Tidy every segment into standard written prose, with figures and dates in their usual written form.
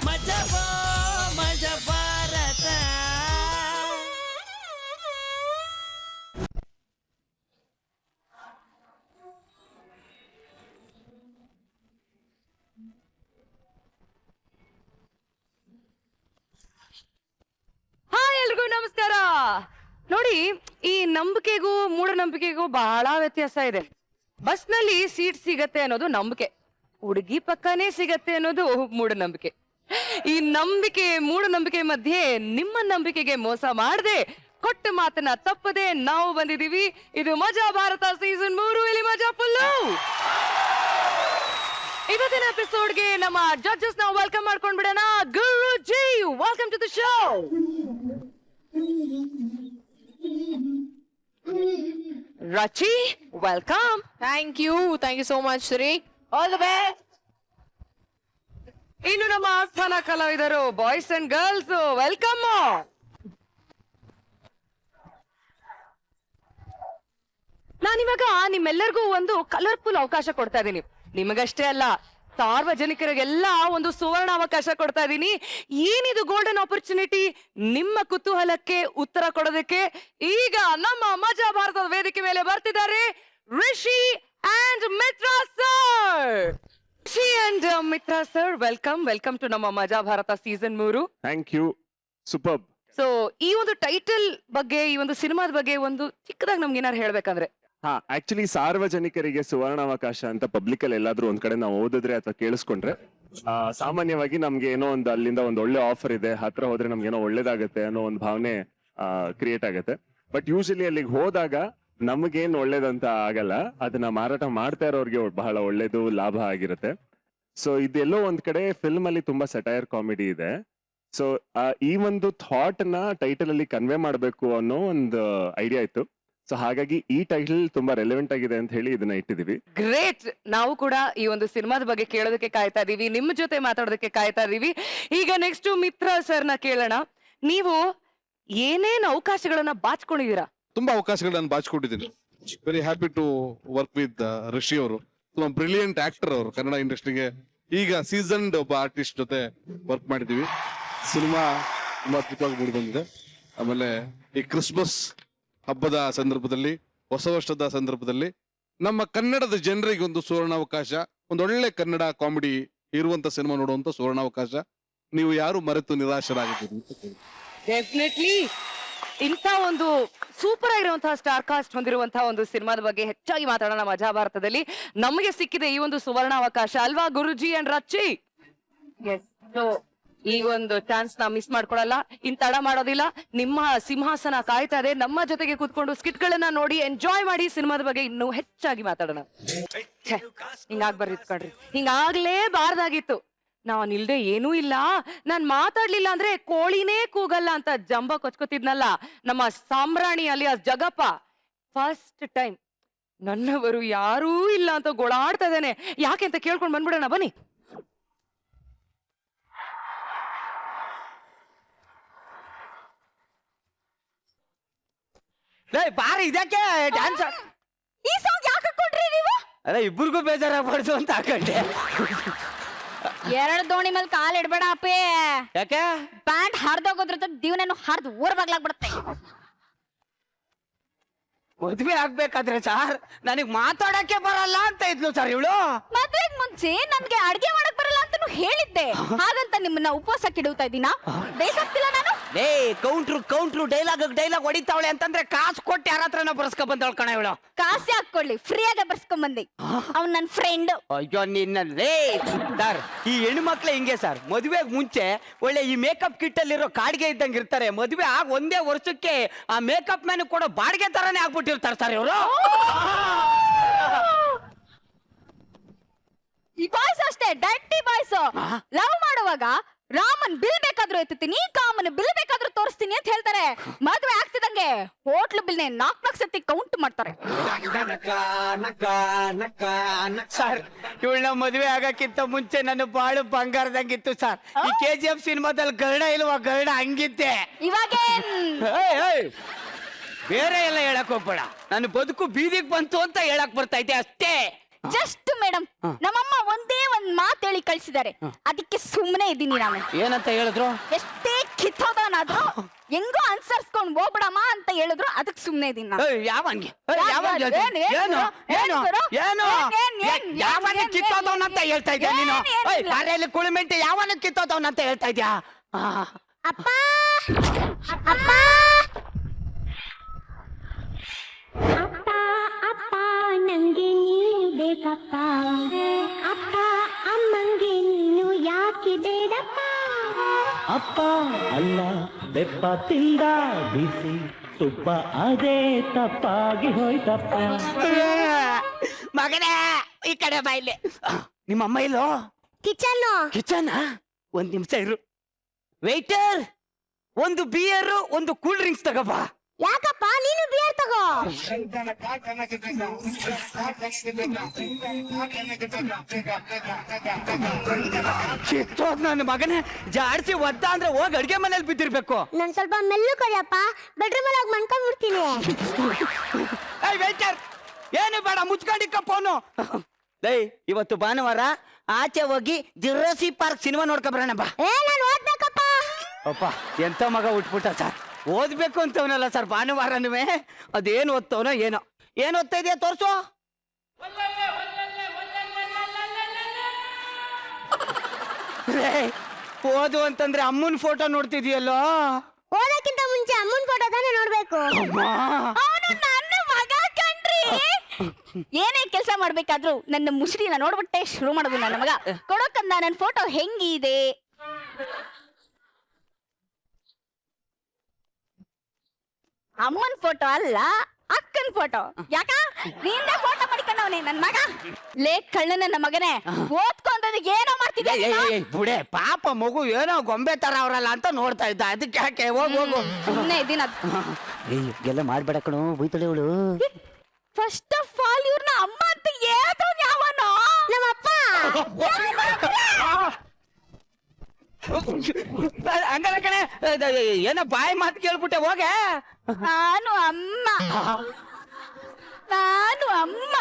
ಮಜಬೋ ಮಜ ಭಾರತ. ಹಾಯ್ ಎಲ್ರಿಗೂ ನಮಸ್ಕಾರ. ನೋಡಿ, ಈ ನಂಬಿಕೆಗೂ ಮೂಢನಂಬಿಕೆಗೂ ಬಹಳ ವ್ಯತ್ಯಾಸ ಇದೆ. ಬಸ್ನಲ್ಲಿ ಸೀಟ್ ಸಿಗತ್ತೆ ಅನ್ನೋದು ನಂಬಿಕೆ, ಹುಡುಗಿ ಪಕ್ಕನೇ ಸಿಗತ್ತೆ ಅನ್ನೋದು ಮೂಢನಂಬಿಕೆ. ಈ ನಂಬಿಕೆ ಮೂಢನಂಬಿಕೆ ಮಧ್ಯೆ ನಿಮ್ಮ ನಂಬಿಕೆಗೆ ಮೋಸ ಮಾಡದೆ ಕೊಟ್ಟ ಮಾತನ್ನ ತಪ್ಪದೆ ನಾವು ಬಂದಿದೀವಿ. ಇದು ಮಜಾ ಭಾರತ ಸೀಸನ್ 3, ಇಲ್ಲಿ ಮಜಾ ಫುಲ್ಲು. ಇವತ್ತಿನ ಎಪಿಸೋಡ್ಗೆ ನಮ್ಮ ಜಡ್ಜಸ್ ನಾವು ವೆಲ್ಕಮ್ ಮಾಡ್ಕೊಂಡ್ ಬಿಡೋಣ. Guruji, welcome to the show. Rachi, welcome. Thank you so much, Sri. All the best. ಇನ್ನು ನಮ್ಮ ಆಸ್ಥಾನ ಕಲಾವಿದರು ಬಾಯ್ಸ್ ಅಂಡ್ ಗರ್ಲ್ಸ್, ವೆಲ್ಕಮ್. ನಾನಿವಾಗ ನಿಮ್ಮೆಲ್ಲರಿಗೂ ಒಂದು ಕಲರ್ಫುಲ್ ಅವಕಾಶ ಕೊಡ್ತಾ ಇದ್ದೀನಿ. ನಿಮಗಷ್ಟೇ ಅಲ್ಲ, ಸಾರ್ವಜನಿಕರಿಗೆಲ್ಲ ಒಂದು ಸುವರ್ಣ ಅವಕಾಶ ಕೊಡ್ತಾ ಇದ್ದೀನಿ. ಏನಿದು ಗೋಲ್ಡನ್ ಆಪರ್ಚುನಿಟಿ? ನಿಮ್ಮ ಕುತೂಹಲಕ್ಕೆ ಉತ್ತರ ಕೊಡೋದಕ್ಕೆ ಈಗ ನಮ್ಮ ಮಜಾ ಭಾರತದ ವೇದಿಕೆ ಮೇಲೆ ಬರ್ತಿದ್ದಾರೆ Rishi and Mitra sir. Rishi and Mitra sir, welcome to ನಮ್ಮ Majaa Bharatha season 3. Thank you, super. So ಈ ಒಂದು ಟೈಟಲ್ ಬಗ್ಗೆ, ಈ ಒಂದು ಸಿನಿಮಾದ ಬಗ್ಗೆ ಒಂದು ಚಿಕ್ಕದಾಗಿ ನಮ್ಗೆ ಏನಾರು ಹೇಳ್ಬೇಕಂದ್ರೆ? ಹಾ, ಆಕ್ಚುಲಿ ಸಾರ್ವಜನಿಕರಿಗೆ ಸುವರ್ಣಾವಕಾಶ ಅಂತ ಪಬ್ಲಿಕ್ ಅಲ್ಲಿ ಎಲ್ಲಾದ್ರೂ ಒಂದ್ ಕಡೆ ನಾವು ಓದಿದ್ರೆ ಅಥವಾ ಕೇಳಿಸ್ಕೊಂಡ್ರೆ, ಸಾಮಾನ್ಯವಾಗಿ ನಮ್ಗೆ ಏನೋ ಒಂದು ಅಲ್ಲಿಂದ ಒಂದು ಒಳ್ಳೆ ಆಫರ್ ಇದೆ, ಹತ್ರ ಹೋದ್ರೆ ನಮ್ಗೆ ಏನೋ ಒಳ್ಳೇದಾಗತ್ತೆ ಅನ್ನೋ ಒಂದು ಭಾವನೆ ಕ್ರಿಯೇಟ್ ಆಗತ್ತೆ. ಬಟ್ ಯೂಶಲಿ ಅಲ್ಲಿಗೆ ಹೋದಾಗ ನಮಗೇನ್ ಒಳ್ಳೇದಂತ ಆಗಲ್ಲ, ಅದನ್ನ ಮಾರಾಟ ಮಾಡ್ತಾ ಇರೋರ್ಗೆ ಬಹಳ ಒಳ್ಳೇದು, ಲಾಭ ಆಗಿರುತ್ತೆ. ಸೊ ಇದೆಲ್ಲೋ ಒಂದ್ ಕಡೆ ಫಿಲ್ಮ್ ಅಲ್ಲಿ ತುಂಬಾ ಸಟೈರ್ ಕಾಮಿಡಿ ಇದೆ. ಸೊ ಈ ಒಂದು ಥಾಟ್ ನ ಟೈಟಲ್ ಅಲ್ಲಿ ಕನ್ವೆ ಮಾಡ್ಬೇಕು ಅನ್ನೋ ಒಂದು ಐಡಿಯಾ ಇತ್ತು. ಸೊ ಹಾಗಾಗಿ ಈ ಟೈಟಲ್ ತುಂಬಾ ರೆಲೆವೆಂಟ್ ಆಗಿದೆ ಅಂತ ಹೇಳಿ ಇದನ್ನ ಇಟ್ಟಿದೀವಿ. ಗ್ರೇಟ್. ನಾವು ಕೂಡ ಈ ಒಂದು ಸಿನಿಮಾದ ಬಗ್ಗೆ ಕೇಳೋದಕ್ಕೆ ಕಾಯ್ತಾ ಇದೀವಿ, ನಿಮ್ ಜೊತೆ ಮಾತಾಡೋದಕ್ಕೆ ಕಾಯ್ತಾ ಇದೀವಿ. ಈಗ ನೆಕ್ಸ್ಟ್ ಮಿತ್ರ ಸರ್ ನ ಕೇಳೋಣ. ನೀವು ಏನೇನ್ ಅವಕಾಶಗಳನ್ನ ಬಾಚ್ಕೊಂಡಿದೀರಾ? ತುಂಬಾ ಅವಕಾಶಗಳನ್ನ ಬಾಚಿಕೊಂಡಿದ್ದೀನಿ. Very happy to work with Rishi ಅವರು. ತುಂಬಾ ಬ್ರಿಲಿಯಂಟ್ ಆಕ್ಟರ್ ಅವರು. ಕನ್ನಡ ಇಂಡಸ್ಟ್ರಿಗೆ ಈಗ ಸೀಸನ್ಡ್ ಒಬ್ಬ ಆರ್ಟಿಸ್ಟ್ ಜೊತೆ ವರ್ಕ್ ಮಾಡಿದೀವಿ. ಸಿನಿಮಾ ತುಂಬಾ ಅದ್ಭುತವಾಗಿ ಮೂಡಿ ಬಂದಿದೆ. ಆಮೇಲೆ ಈ ಕ್ರಿಸ್ಮಸ್ ಹಬ್ಬದ ಸಂದರ್ಭದಲ್ಲಿ, ಹೊಸ ವರ್ಷದ ಸಂದರ್ಭದಲ್ಲಿ ನಮ್ಮ ಕನ್ನಡದ ಜನರಿಗೆ ಒಂದು ಸುವರ್ಣಾವಕಾಶ, ಒಂದೊಳ್ಳೆ ಕನ್ನಡ ಕಾಮಿಡಿ ಇರುವಂತ ಸಿನಿಮಾ ನೋಡುವಂತ ಸುವರ್ಣಾವಕಾಶ. ನೀವು ಯಾರು ಮರೆತು ನಿರಾಶರಾಗಿದ್ದೀರಿ? ಡೆಫಿನೆಟ್ಲಿ ಇಂಥ ಒಂದು ಸೂಪರ್ ಆಗಿರುವಂತಹ ಸ್ಟಾರ್ ಕಾಸ್ಟ್ ಹೊಂದಿರುವಂತಹ ಒಂದು ಸಿನಿಮಾದ ಬಗ್ಗೆ ಹೆಚ್ಚಾಗಿ ಮಾತಾಡೋಣ ಮಜಾ ಭಾರತದಲ್ಲಿ. ನಮಗೆ ಸಿಕ್ಕಿದೆ ಈ ಒಂದು ಸುವರ್ಣಾವಕಾಶ ಅಲ್ವಾ ಗುರುಜಿ ಅಂಡ್ ರಚ್ಚಿ? ಎಸ್. ಸೊ ಈ ಒಂದು ಚಾನ್ಸ್ ನಾ ಮಿಸ್ ಮಾಡ್ಕೊಳಲ್ಲ, ಇನ್ ತಡ ಮಾಡೋದಿಲ್ಲ. ನಿಮ್ಮ ಸಿಂಹಾಸನ ಕಾಯ್ತಾ ಇದೆ. ನಮ್ಮ ಜೊತೆಗೆ ಕೂತ್ಕೊಂಡು ಸ್ಕಿಟ್ ಗಳನ್ನ ನೋಡಿ ಎಂಜಾಯ್ ಮಾಡಿ ಸಿನಿಮಾದ ಬಗ್ಗೆ ಇನ್ನೂ ಹೆಚ್ಚಾಗಿ ಮಾತಾಡೋಣ. ಹಿಂಗಾಗ್ಬರ್ರಿ ಕಣ್ರಿ, ಹಿಂಗಾಗ್ಲೇಬಾರ್ದಾಗಿತ್ತು. ನಾನ್ ಇಲ್ದೆ ಏನೂ ಇಲ್ಲ, ನಾನ್ ಮಾತಾಡ್ಲಿಲ್ಲ ಅಂದ್ರೆ ಕೋಳಿನೇ ಕೂಗಲ್ಲ ಅಂತ ಜಂಬ ಕೊಚ್ಕೋತಿದ್ನಲ್ಲ ನಮ್ಮ ಸಾಮ್ರಾಣಿ ಅಲಿಯಾಸ್ ಜಗಪ್ಪ. ಫಸ್ಟ್ ಟೈಮ್ ನನ್ನವರು ಯಾರೂ ಇಲ್ಲ ಅಂತ ಗೋಳಾಡ್ತಾ ಇದ್ದೇನೆ. ಯಾಕೆ ಅಂತ ಕೇಳ್ಕೊಂಡ್ ಬಂದ್ಬಿಡೋಣ ಬನ್ನಿ. ಬಾರಿ ಇದಕ್ಕೆ ಡ್ಯಾನ್ಸ್. ಈ ಸಾಂಗ್ ಯಾಕೆ ಹಾಕೊಂಡ್ರಿ ನೀವು? ಅಲ್ಲ, ಇಬ್ಬರಿಗೂ ಬೇಜಾರಾಗ್ಬಾರ್ದು ಅಂತ ಹಾಕೊಂಡೆ. ಎರಡು ದೋಣಿ ಮೇಲೆ ಕಾಲ್ ಇಡ್ಬೇಡ ಅಪ್ಪಿ. ಯಾಕೆ? ಪ್ಯಾಂಟ್ ಹರಿದೋಗೋದ್ರ ದಿವನನ್ನು ಹರಿದು ಊರ್ ಬಾಗ್ಲಾಗ್ಬಿಡುತ್ತೆ. ಮದ್ವೆ ಆಗ್ಬೇಕಾದ್ರೆ ಸರ್ ನನಗ್ ಮಾತಾಡಕ್ಕೆ ಬರಲ್ಲ ಅಂತ ಇದ್ಲು ಸರ್ ಇವಳು. ಮದ್ವೆಗ್ ಮುಂಚೆ ನನ್ಗೆ ಅಡ್ಗೆ ಮಾಡಕ್ ಬರಲ್ಲ ಅಂತಾನು ಹೇಳಿದ್ದೆ. ಹಾಗಂತ ನಿಮ್ಮನ್ನ ಉಪವಾಸಕ್ಕೆ ಇಡುತ್ತಾ ಇದ್ದೀನಾ? ಬೇಸಾಗ್ತಿಲ್ಲ ನಾನು? ಲೇ, ಕೌಂಟ್ರು ಡೈಲಾಗ್ ಹೊಡಿತಾವಳೆ ಅಂತಂದ್ರೆ ಕಾಸು ಕೊಟ್ಟು ಯಾರ ಹತ್ರನ ಬರ್ಸ್ಕೊ ಬಂದವಳ ಕಣ ಇವಳು. ಕಾಸೆ ಹಾಕೊಳ್ಳಿ, ಫ್ರೀಯಾಗ ಬರ್ಸ್ಕೊಂಡ್ ಬಂದಿ. ಅವ್ನ್ ನನ್ ಫ್ರೆಂಡ್. ಅಯ್ಯೋ ನಿನ್ನಲ್ಲೇ ಸರ್, ಈ ಹೆಣ್ಮಕ್ಳೆ ಹಿಂಗೆ ಸರ್. ಮದುವೆಗೆ ಮುಂಚೆ ಒಳ್ಳೆ ಈ ಮೇಕಪ್ ಕಿಟ್ ಅಲ್ಲಿರೋ ಕಾಡಿಗೆ ಇದ್ದಂಗೆ ಇರ್ತಾರೆ. ಮದುವೆ ಆಗ ಒಂದೇ ವರ್ಷಕ್ಕೆ ಆ ಮೇಕಪ್ ಮ್ಯಾನ್ ಕೊಡೋ ಬಾಡಿಗೆ ತರಾನೇ ಆಗ್ಬಿಟ್ಟಿರ್ತಾರೆ ಸರ್ ಇವರು. ಈ ಬಾಯ್ಸ್ ಅಷ್ಟೇ, ಡರ್ಟಿ ಬಾಯ್ಸ್. ಲವ್ ಮಾಡುವಾಗ ರಾಮನ್ ಬಿಲ್ ಬೇಕಾದ್ರೂ ಎತ್ತೀನಿ, ಕಾಮನ್ ಬಿಲ್ ಬೇಕಾದ್ರೂ ತೋರಿಸ್ತೀನಿ ಅಂತ ಹೇಳ್ತಾರೆ. ಮದುವೆ ಆಗ್ತಿದಂಗೆ ಹೋಟ್ಲು ಬಿಲ್ನೆ 4 ಸತಿ ಕೌಂಟ್ ಮಾಡ್ತಾರೆ. ಸರ್, ಇವಳನ್ನ ಮದುವೆ ಆಗಕ್ಕಿಂತ ಮುಂಚೆ ನನ್ನ ಬಾಳು ಬಂಗಾರದಂಗಿತ್ತು ಸರ್. ಈ KGF ಸಿನಿಮಾದಲ್ಲಿ ಗರುಡ ಇಲ್ವಾ, ಗರುಡ ಹಂಗಿದ್ದೆ. ಇವಾಗೇನ್ ಬೇರೆ ಎಲ್ಲ ಹೇಳಕ್ ಹೋಗ್ಬೇಡ, ನನ್ನ ಬದುಕು ಬೀದಿಗೆ ಬಂತು ಅಂತ ಹೇಳಕ್ ಬರ್ತೈತೆ ಅಷ್ಟೇ. ಜಸ್ಟ್ ಮೇಡಮ್ ನಮ್ಮಮ್ಮ ಒಂದೇ ಒಂದ್ ಮಾತು ಹೇಳಿ ಕಳ್ಸಿದ್ದಾರೆ, ಅದಕ್ಕೆ ಸುಮ್ಮನೆ ಇದ್ದೀನಿ ನಾನು. ಏನಂತ ಹೇಳಿದ್ರು? ಎಷ್ಟೇ ಕಿತ್ತೋದವನಾದ್ರೂ ಹೆಂಗೋ ಅನ್ಸರ್ಸ್ಕೊಂಡ್ ಹೋಗ್ಬಿಡಮ್ಮ ಅಂತ ಹೇಳಿದ್ರು, ಅದಕ್ಕೆ ಸುಮ್ಮನೆ ಇದ್ದೀನಿ ನಾನು. ಯಾವನ್ಗೆ ಯಾವನ ಕಿತ್ತೋದವನಂತ ಹೇಳ್ತಾ ಇದ್ಯಾ ನೀನು? ಬಾರೆಯಲ್ಲಿ ಕುಳಿಮೆಂಟೆ ಯಾವನ ಕಿತ್ತೋದವನಂತ ಹೇಳ್ತಾ ಇದ್ಯಾ? ಅಪ್ಪ ಅಪ್ಪ ಅಪ್ಪ ಅಪ್ಪ ನಂಗೆ ನೀನು ಬೇಕಪ್ಪ, ಅಪ್ಪ ಅಮ್ಮಂಗೆ ನೀನು ಯಾಕೆ ಬೇಡಪ್ಪ. ಅಪ್ಪ ಅಲ್ಲ ಬೆಪ್ಪ ತಿಂದ ಬಿಸಿ ತುಪ್ಪ ಅದೇ ತಪ್ಪಾಗಿ ಹೋಯ್ತಪ್ಪ. ಮಗನೇ ಈ ಕಡೆ ಬಾ ಇಲ್ಲಿ. ನಿಮ್ಮಮ್ಮ ಇಲ್ಲೋ? Kitchen kitchen? ಒಂದ್ ನಿಮಿಷ ಇರು. ವೇಟರ್, ಒಂದು ಬಿಯರ್ ಒಂದು ಕೂಲ್ ಡ್ರಿಂಕ್ಸ್ ತಗೋಬಾ. ಯಾಕಪ್ಪ ನೀನು ಬಿಯರ್ ತಗೋ. ಕಿತ್ತೋದ್ ನನ್ನ ಮಗನೇ, ಜಾಡ್ಸಿ ಒದ್ದ ಅಂದ್ರೆ ಹೋಗಿ ಅಡ್ಗೆ ಮನೇಲಿ ಬಿದ್ದಿರ್ಬೇಕು. ನಾನ್ ಸ್ವಲ್ಪ ಮೆಲ್ಲು ಕರಿಯಪ್ಪ, ಬೆಡ್ರೂಮ್ ಅಲ್ಲಿ ಹೋಗಿ ಮನ್ಕೊಂಡ್ಬಿಡ್ತೀನಿ. ವೇಟರ್, ಏನು ಬೇಡ, ಮುಚ್ಕೊಂಡಿಕ್ಕ ಫೋನು. ಲೈ, ಇವತ್ತು ಭಾನುವಾರ ಆಚೆ ಹೋಗಿ ಜುರಾಸಿಕ್ ಪಾರ್ಕ್ ಸಿನಿಮಾ ನೋಡ್ಕೊ ಬರೋಣ ಬಾ. ನಾನು ಓದ್ಬೇಕಪ್ಪ. ಅಪ್ಪ ಎಂತ ಮಗ ಉಟ್ಬಿಟ್ಟ ಸರ್. ಓದ್ಬೇಕು ಅಂತವನಲ್ಲ ಸರ್ ಭಾನುವಾರನುವೆ. ಅದೇನು ಓದ್ತವನೋ ಏನೋ. ಏನ್ ಓದ್ತಾ ಇದೆಯಾ ತೋರ್ಸು. ಓದು ಅಂತಂದ್ರೆ ಅಮ್ಮನ್ ಫೋಟೋ ನೋಡ್ತಿದ್ಯಲ್ಲೋ. ಓದಕ್ಕಿಂತ ಮುಂಚೆ ಅಮ್ಮನ್ ಫೋಟೋ ತಾನೇ ನೋಡ್ಬೇಕು. ಅವನು ನನ್ನ ಮಗ ಕಣ್ರಿ. ಏನೇ ಕೆಲಸ ಮಾಡ್ಬೇಕಾದ್ರೂ ನನ್ನ ಮುಸುಡಿನ ನೋಡ್ಬಿಟ್ಟೆ ಶುರು ಮಾಡೋದು ನನ್ನ ಮಗ. ಕೊಡೋಕಂದ ನನ್ನ ಫೋಟೋ ಹೆಂಗಿದೆ? ಅಮ್ಮನ್ ಫೋಟೋ ಅಲ್ಲ, ಅಕ್ಕನ್ ಫೋಟೋ. ಯಾಕ ನಿನ್ನೆ ಫೋಟೋ ಮಾಡಿಕೊಂಡವನೇ ನನ್ ಮಗ. ಲೇ ಕಳ್ಳ ನನ್ನ ಮಗನೇ, ಓದ್ಕೊಂಡದ ಏನೋ ಮಾಡ್ತಿದ್ದೆ. ಬುಡೆ ಪಾಪ ಮಗು ಏನೋ ಗೊಂಬೆ ತರ ಅವ್ರಲ್ಲ ಅಂತ ನೋಡ್ತಾ ಇದ್ದ. ಅದಕ್ಕೆ ಯಾಕೆ ಹೋಗು. ಸುಮ್ಮನೆ ಇದ್ದೀನ. ಎಲ್ಲ ಮಾಡ್ಬೇಡ ಕಣೋ, ಬೈತಳೆ ಅವಳು. ಫಸ್ಟ್ ಆಫ್ ಆಲ್ ಇವ್ರನ್ನ ಅಮ್ಮ ಅಂತ ಏತೋ ಯಾವನೋ ನಮ್ಮಪ್ಪ. ಹಂಗಲ್ಲ ಕಣೆ, ಏನೋ ಬಾಯಿ ಮಾತು ಕೇಳ್ಬಿಟ್ಟೆ. ಹೋಗೆ. ನಾನು ಅಮ್ಮ, ನಾನು ಅಮ್ಮ,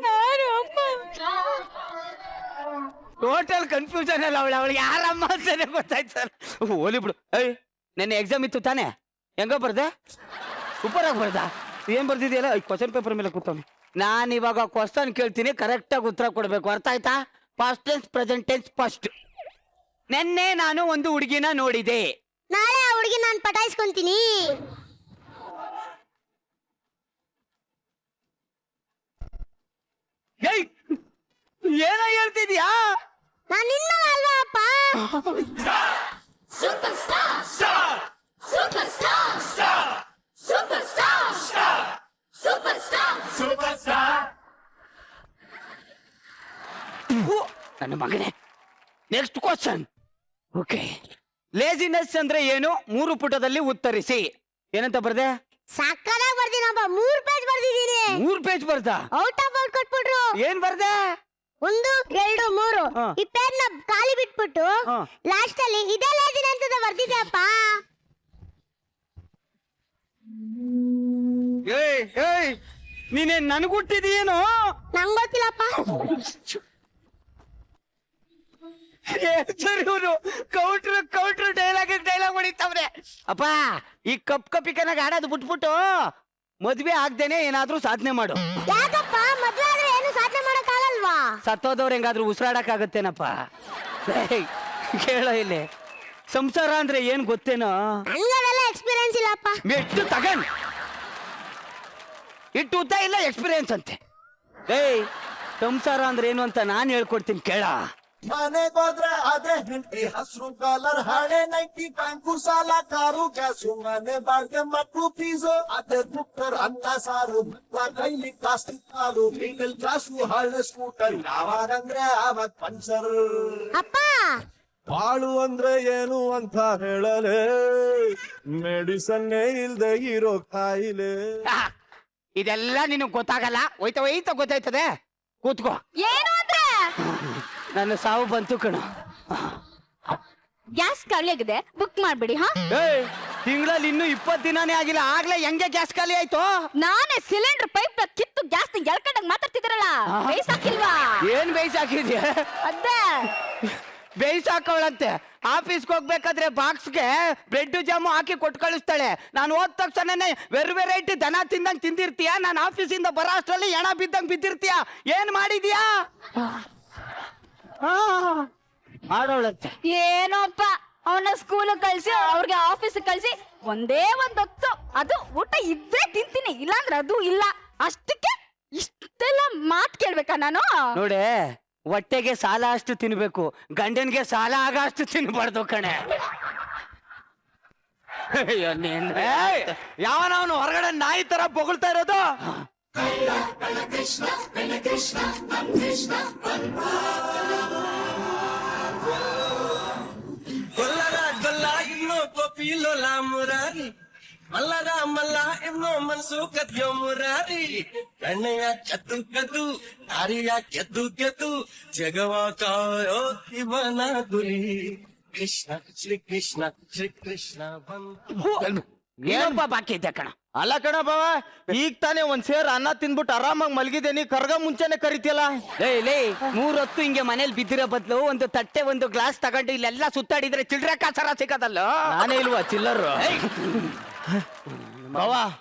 ನಾನು ಅಮ್ಮ. ಟೋಟಲ್ ಕನ್ಫ್ಯೂಷನ್ ಅಲ್ಲ ಅವಳಿಗೆ ಯಾರಮ್ಮ ಅಂತಾನೆ ಗೊತ್ತಾಯ್ತು ಸರ್. ಹೋಲಿ ಬಿಡು. ನೆನ್ನೆ ಎಕ್ಸಾಮ್ ಇತ್ತು ತಾನೆ, ಹೆಂಗೋ ಬರ್ದೆ? ಸೂಪರ್ ಆಗಿ ಬರ್ದ. ಏನ್ ಬರ್ದಿದೆಯಲ್ಲ ಕ್ವಶನ್ ಪೇಪರ್ ಮೇಲೆ ಕೂತವ್ನಿ. ನಾನು ಇವಾಗ ಕ್ವಶನ್ ಕೇಳ್ತೀನಿ, ಕರೆಕ್ಟ್ ಆಗಿ ಉತ್ತರ ಕೊಡ್ಬೇಕು. ಅರ್ಥ ಆಯ್ತಾ? Past tense, present tense, first. ನೆನ್ನೆ ನಾನು ಒಂದು ಹುಡುಗಿನ ನೋಡಿದೆ. ನಾಳೆ ಆ ಹುಡುಗಿ ನಾನು ಪಟಾಯಿಸ್ಕೊಂತೀನಿ. ಏನೋ ಹೇಳ್ತಿದ್ಯಾ? ನಾನು ನಿನ್ನ ಅಲ್ವಾ ಅಪ್ಪ? ನನ್ನ ಮಗನೇ. Next question. ಓಕೆ. ಲೇಜಿನೆಸ್ ಅಂದ್ರೆ ಏನು? 3 ಪುಟದಲ್ಲಿ ಉತ್ತರಿಸಿ. ಏನಂತ ಬರ್ದೆ? ಸಕ್ಕದಾಗಿ ಬರ್ದಿನಪ್ಪ, 3 ಪೇಜ್ ಬರ್ದಿದ್ದೀನಿ. 3 ಪೇಜ್ ಬರ್ದ? ಔಟ್ ಆಫ್ ಔಟ್ ಕೊಟ್ಬಿಟ್ರು. ಏನ್ ಬರ್ದೆ? 1 2 3 ಹಾ. ಈ ಪೇಜ್ ನ ಖಾಲಿ ಬಿಟ್ಬಿಟ್ಟು ಹಾ. ಲಾಸ್ಟ್ ಅಲ್ಲಿ ಇದೇ ಲೇಜಿನ ಅಂತ ಬರ್ದಿದ್ದೆಪ್ಪ. ನೀನೇ ನನ್ಗುಟ್ಟಿದೀಯೇನೋ? ನಂಗ್ ಗೊತ್ತಿಲ್ಲಪ್ಪ. ಸರಿ, ಇವ್ರು ಕೌಂಟ್ರ್ ಡೈಲಾಗ್ ಹೊಡಿತಾವ್ರೆ. ಅಪ್ಪ, ಈ ಕಪ್ಪಿಕನಾಗ ಆಡೋದು ಬಿಟ್ಬಿಟ್ಟು ಮದ್ವೆ ಆಗ್ದೇನೆ ಏನಾದ್ರೂ ಸಾಧನೆ ಮಾಡು. ಯಾಕಪ್ಪ ಮದ್ವೆ ಆದ್ರೆ ಏನು ಸಾಧನೆ ಮಾಡಕ್ ಆಗಲ್ವಾ? ಸತ್ತೋದವ್ರು ಹೆಂಗಾದ್ರೂ ಉಸಿರಾಡಕ್ ಆಗತ್ತೇನಪ್ಪ? ಕೇಳೋ ಇಲ್ಲಿ, ಸಂಸಾರ ಅಂದ್ರೆ ಏನ್ ಗೊತ್ತೇನೋ? ನನ್ಗವೆಲ್ಲ ಎಕ್ಸ್ಪೀರಿಯನ್ಸ್ ಇಲ್ಲಪ್ಪ. ಮೆಟ್ಟು ತಗೊಂಡ್ ಇಟ್ಟು ಉದ್ದ ಇಲ್ಲ ಎಕ್ಸ್ಪೀರಿಯನ್ಸ್ ಅಂತೆ. ಸಂಸಾರ ಅಂದ್ರೆ ಏನು ಅಂತ ನಾನ್ ಹೇಳ್ಕೊಡ್ತೀನಿ ಕೇಳ. ಮನೆಗೋದ್ರೆ ಅದೇ ಹೆಂಡತಿ ಹಸ್ರು ಕಾಲರ್ ಹಳೆ ನೈಟಿ ಬ್ಯಾಂಕು ಸಾಲ ಕಾರು ಗ್ಯಾಸು ಮನೆ ಬಾಳ್ಗೆ ಮಕ್ಕಳು ಫೀಸು ಅದೇ ಕುಕ್ಕರ್ ಅನ್ನ ಸಾರು ಮಕ್ಕಳ ಕೈಲಿ ಪ್ಲಾಸ್ಟಿಕ್ ಕಾರು ಮಿಡಲ್ ಕ್ಲಾಸು ಹಳೆ ಸ್ಕೂಟರ್ ಯಾವಾಗಂದ್ರೆ ಆವಾಗ ಪಂಚರ್. ಅಪ್ಪ ಬಾಳು ಅಂದ್ರೆ ಏನು ಅಂತ ಹೇಳಲೆ ಮೆಡಿಸನ್ನೇ ಇಲ್ದೆ ಇರೋ ಕಾಯಿಲೆ. ಇದೆಲ್ಲ ನಿನಗ್ ಗೊತ್ತಾಗಲ್ಲ. ಹೋಯ್ತಾ ಗೊತ್ತಾಯ್ತದೆ. ಕೂತ್ಕೋ. ಏನು ಅಂದ್ರೆ ನನ್ನ ಸಾವು ಬಂತು ಕಣ. ಗ್ಯಾಸ್ ಖಾಲಿ ಆಗಿದೆ, ಬುಕ್ ಮಾಡ್ಬಿಡಿ. ಹಾ, ತಿಂಗಳಲ್ಲಿ ಇನ್ನೂ 20 ದಿನಾನೇ ಆಗಿಲ್ಲ ಆಗ್ಲೇ ಹೆಂಗೆ ಗ್ಯಾಸ್ ಖಾಲಿ ಆಯ್ತು? ನಾನೇ ಸಿಲಿಂಡರ್ ಪೈಪ್ ಕಿತ್ತು ಗ್ಯಾಸ್ ಎಳ್ಕೊಂಡಂಗ್ ಮಾತಾಡ್ತಿದ್ದೀರಲ್ಲ, ಬೇಯಿಸಾಕಿಲ್ವಾ? ಏನ್ ಬೇಯಿಸಾಕಿದ್ಯಾ? ಅದೇ ಬೇಯಿಸಾಕವಳಂತೆ. ಆಫೀಸ್ಗೆ ಹೋಗ್ಬೇಕಾದ್ರೆ ಬಾಕ್ಸ್ಗೆ ಬ್ರೆಡ್ ಜಾಮು ಹಾಕಿ ಕೊಟ್ಟು ಕಳಿಸ್ತಾಳೆ. ನಾನು ಹೋದ ತಕ್ಷಣನೇ ವೆರೈಟಿ ದನ ತಿಂದಂಗ್ ತಿಂದಿರ್ತೀಯ, ನಾನು ಆಫೀಸಿಂದ ಬರೋ ಅಷ್ಟರಲ್ಲಿ ಎಣ ಬಿದ್ದಂಗ್ ಬಿದ್ದಿರ್ತೀಯ. ಏನ್ ಮಾಡಿದ್ಯಾ? ಮಾಡೋಳಂತೆ. ಏನೋಪ್ಪ, ಅವನ ಸ್ಕೂಲ್ ಕಳ್ಸಿ ಅವ್ರಿಗೆ ಆಫೀಸ್ ಕಳ್ಸಿ ಒಂದೇ ಒಂದ್ ಹೊತ್ತು ಅದು ಊಟ ಇದ್ದೇ ತಿಂತೀನಿ, ಇಲ್ಲಾಂದ್ರೆ ಅದು ಇಲ್ಲ. ಅಷ್ಟಕ್ಕೆ ಇಷ್ಟೆಲ್ಲ ಮಾತ್ ಕೇಳ್ಬೇಕಾ ನಾನು? ನೋಡೆ, ಹೊಟ್ಟೆಗೆ ಸಾಲ ಅಷ್ಟು ತಿನ್ಬೇಕು, ಗಂಡನ್ಗೆ ಸಾಲ ಆಗ ಅಷ್ಟು ತಿನ್ಬಾರ್ದು ಕಣೆ. ಯಾವನವನು ಹೊರಗಡೆ ನಾಯಿ ತರ ಬೊಗಳ್ತಾ ಇರೋದು? ಮಲ್ಲರ ಮಲ್ಲ ಎನ್ನೋ ಮನ್ಸು ಕದ್ಯೋ ಮುರಾರಿ, ಕಣ್ಣೆಯ ಕದ್ದು ಕದ್ದು ದಾರಿಯ ಗೆದ್ದು ಗೆದ್ದು ಜಗವ ಕಾಯೋ ಇವನ ಗುರಿ. ಕೃಷ್ಣ ಶ್ರೀ ಕೃಷ್ಣ ಶ್ರೀ ಕೃಷ್ಣ ಬಂದ. ಏನಪ್ಪ ಬಾಕಿ ಇದ್ದೆ ಕಣ? ಅಲ್ಲ ಕಣ ಬಾವ, ಈಗ ತಾನೇ ಒಂದ್ ಸೇರ್ ಅನ್ನ ತಿಂದ್ಬಿಟ್ಟು ಆರಾಮಾಗಿ ಮಲಗಿದ್ದೇನಿ, ಕರ್ಗ ಮುಂಚೆನೆ ಕರಿತಿಯಲ್ಲ. ಲೇ 3 ಹೊತ್ತು ಹಿಂಗೆ ಮನೇಲಿ ಬಿದ್ದಿರೋ ಬದಲು ಒಂದು ತಟ್ಟೆ ಒಂದು ಗ್ಲಾಸ್ ತಗೊಂಡು ಇಲ್ಲೆಲ್ಲ ಸುತ್ತಾಡಿದ್ರೆ ಚಿಲ್ಡ್ರೆ ಕಾಸರ ಸಿಗೋದಲ್ಲ. ನಾನೇ ಇಲ್ವಾ ಚಿಲ್ಲರು? ಬಾವ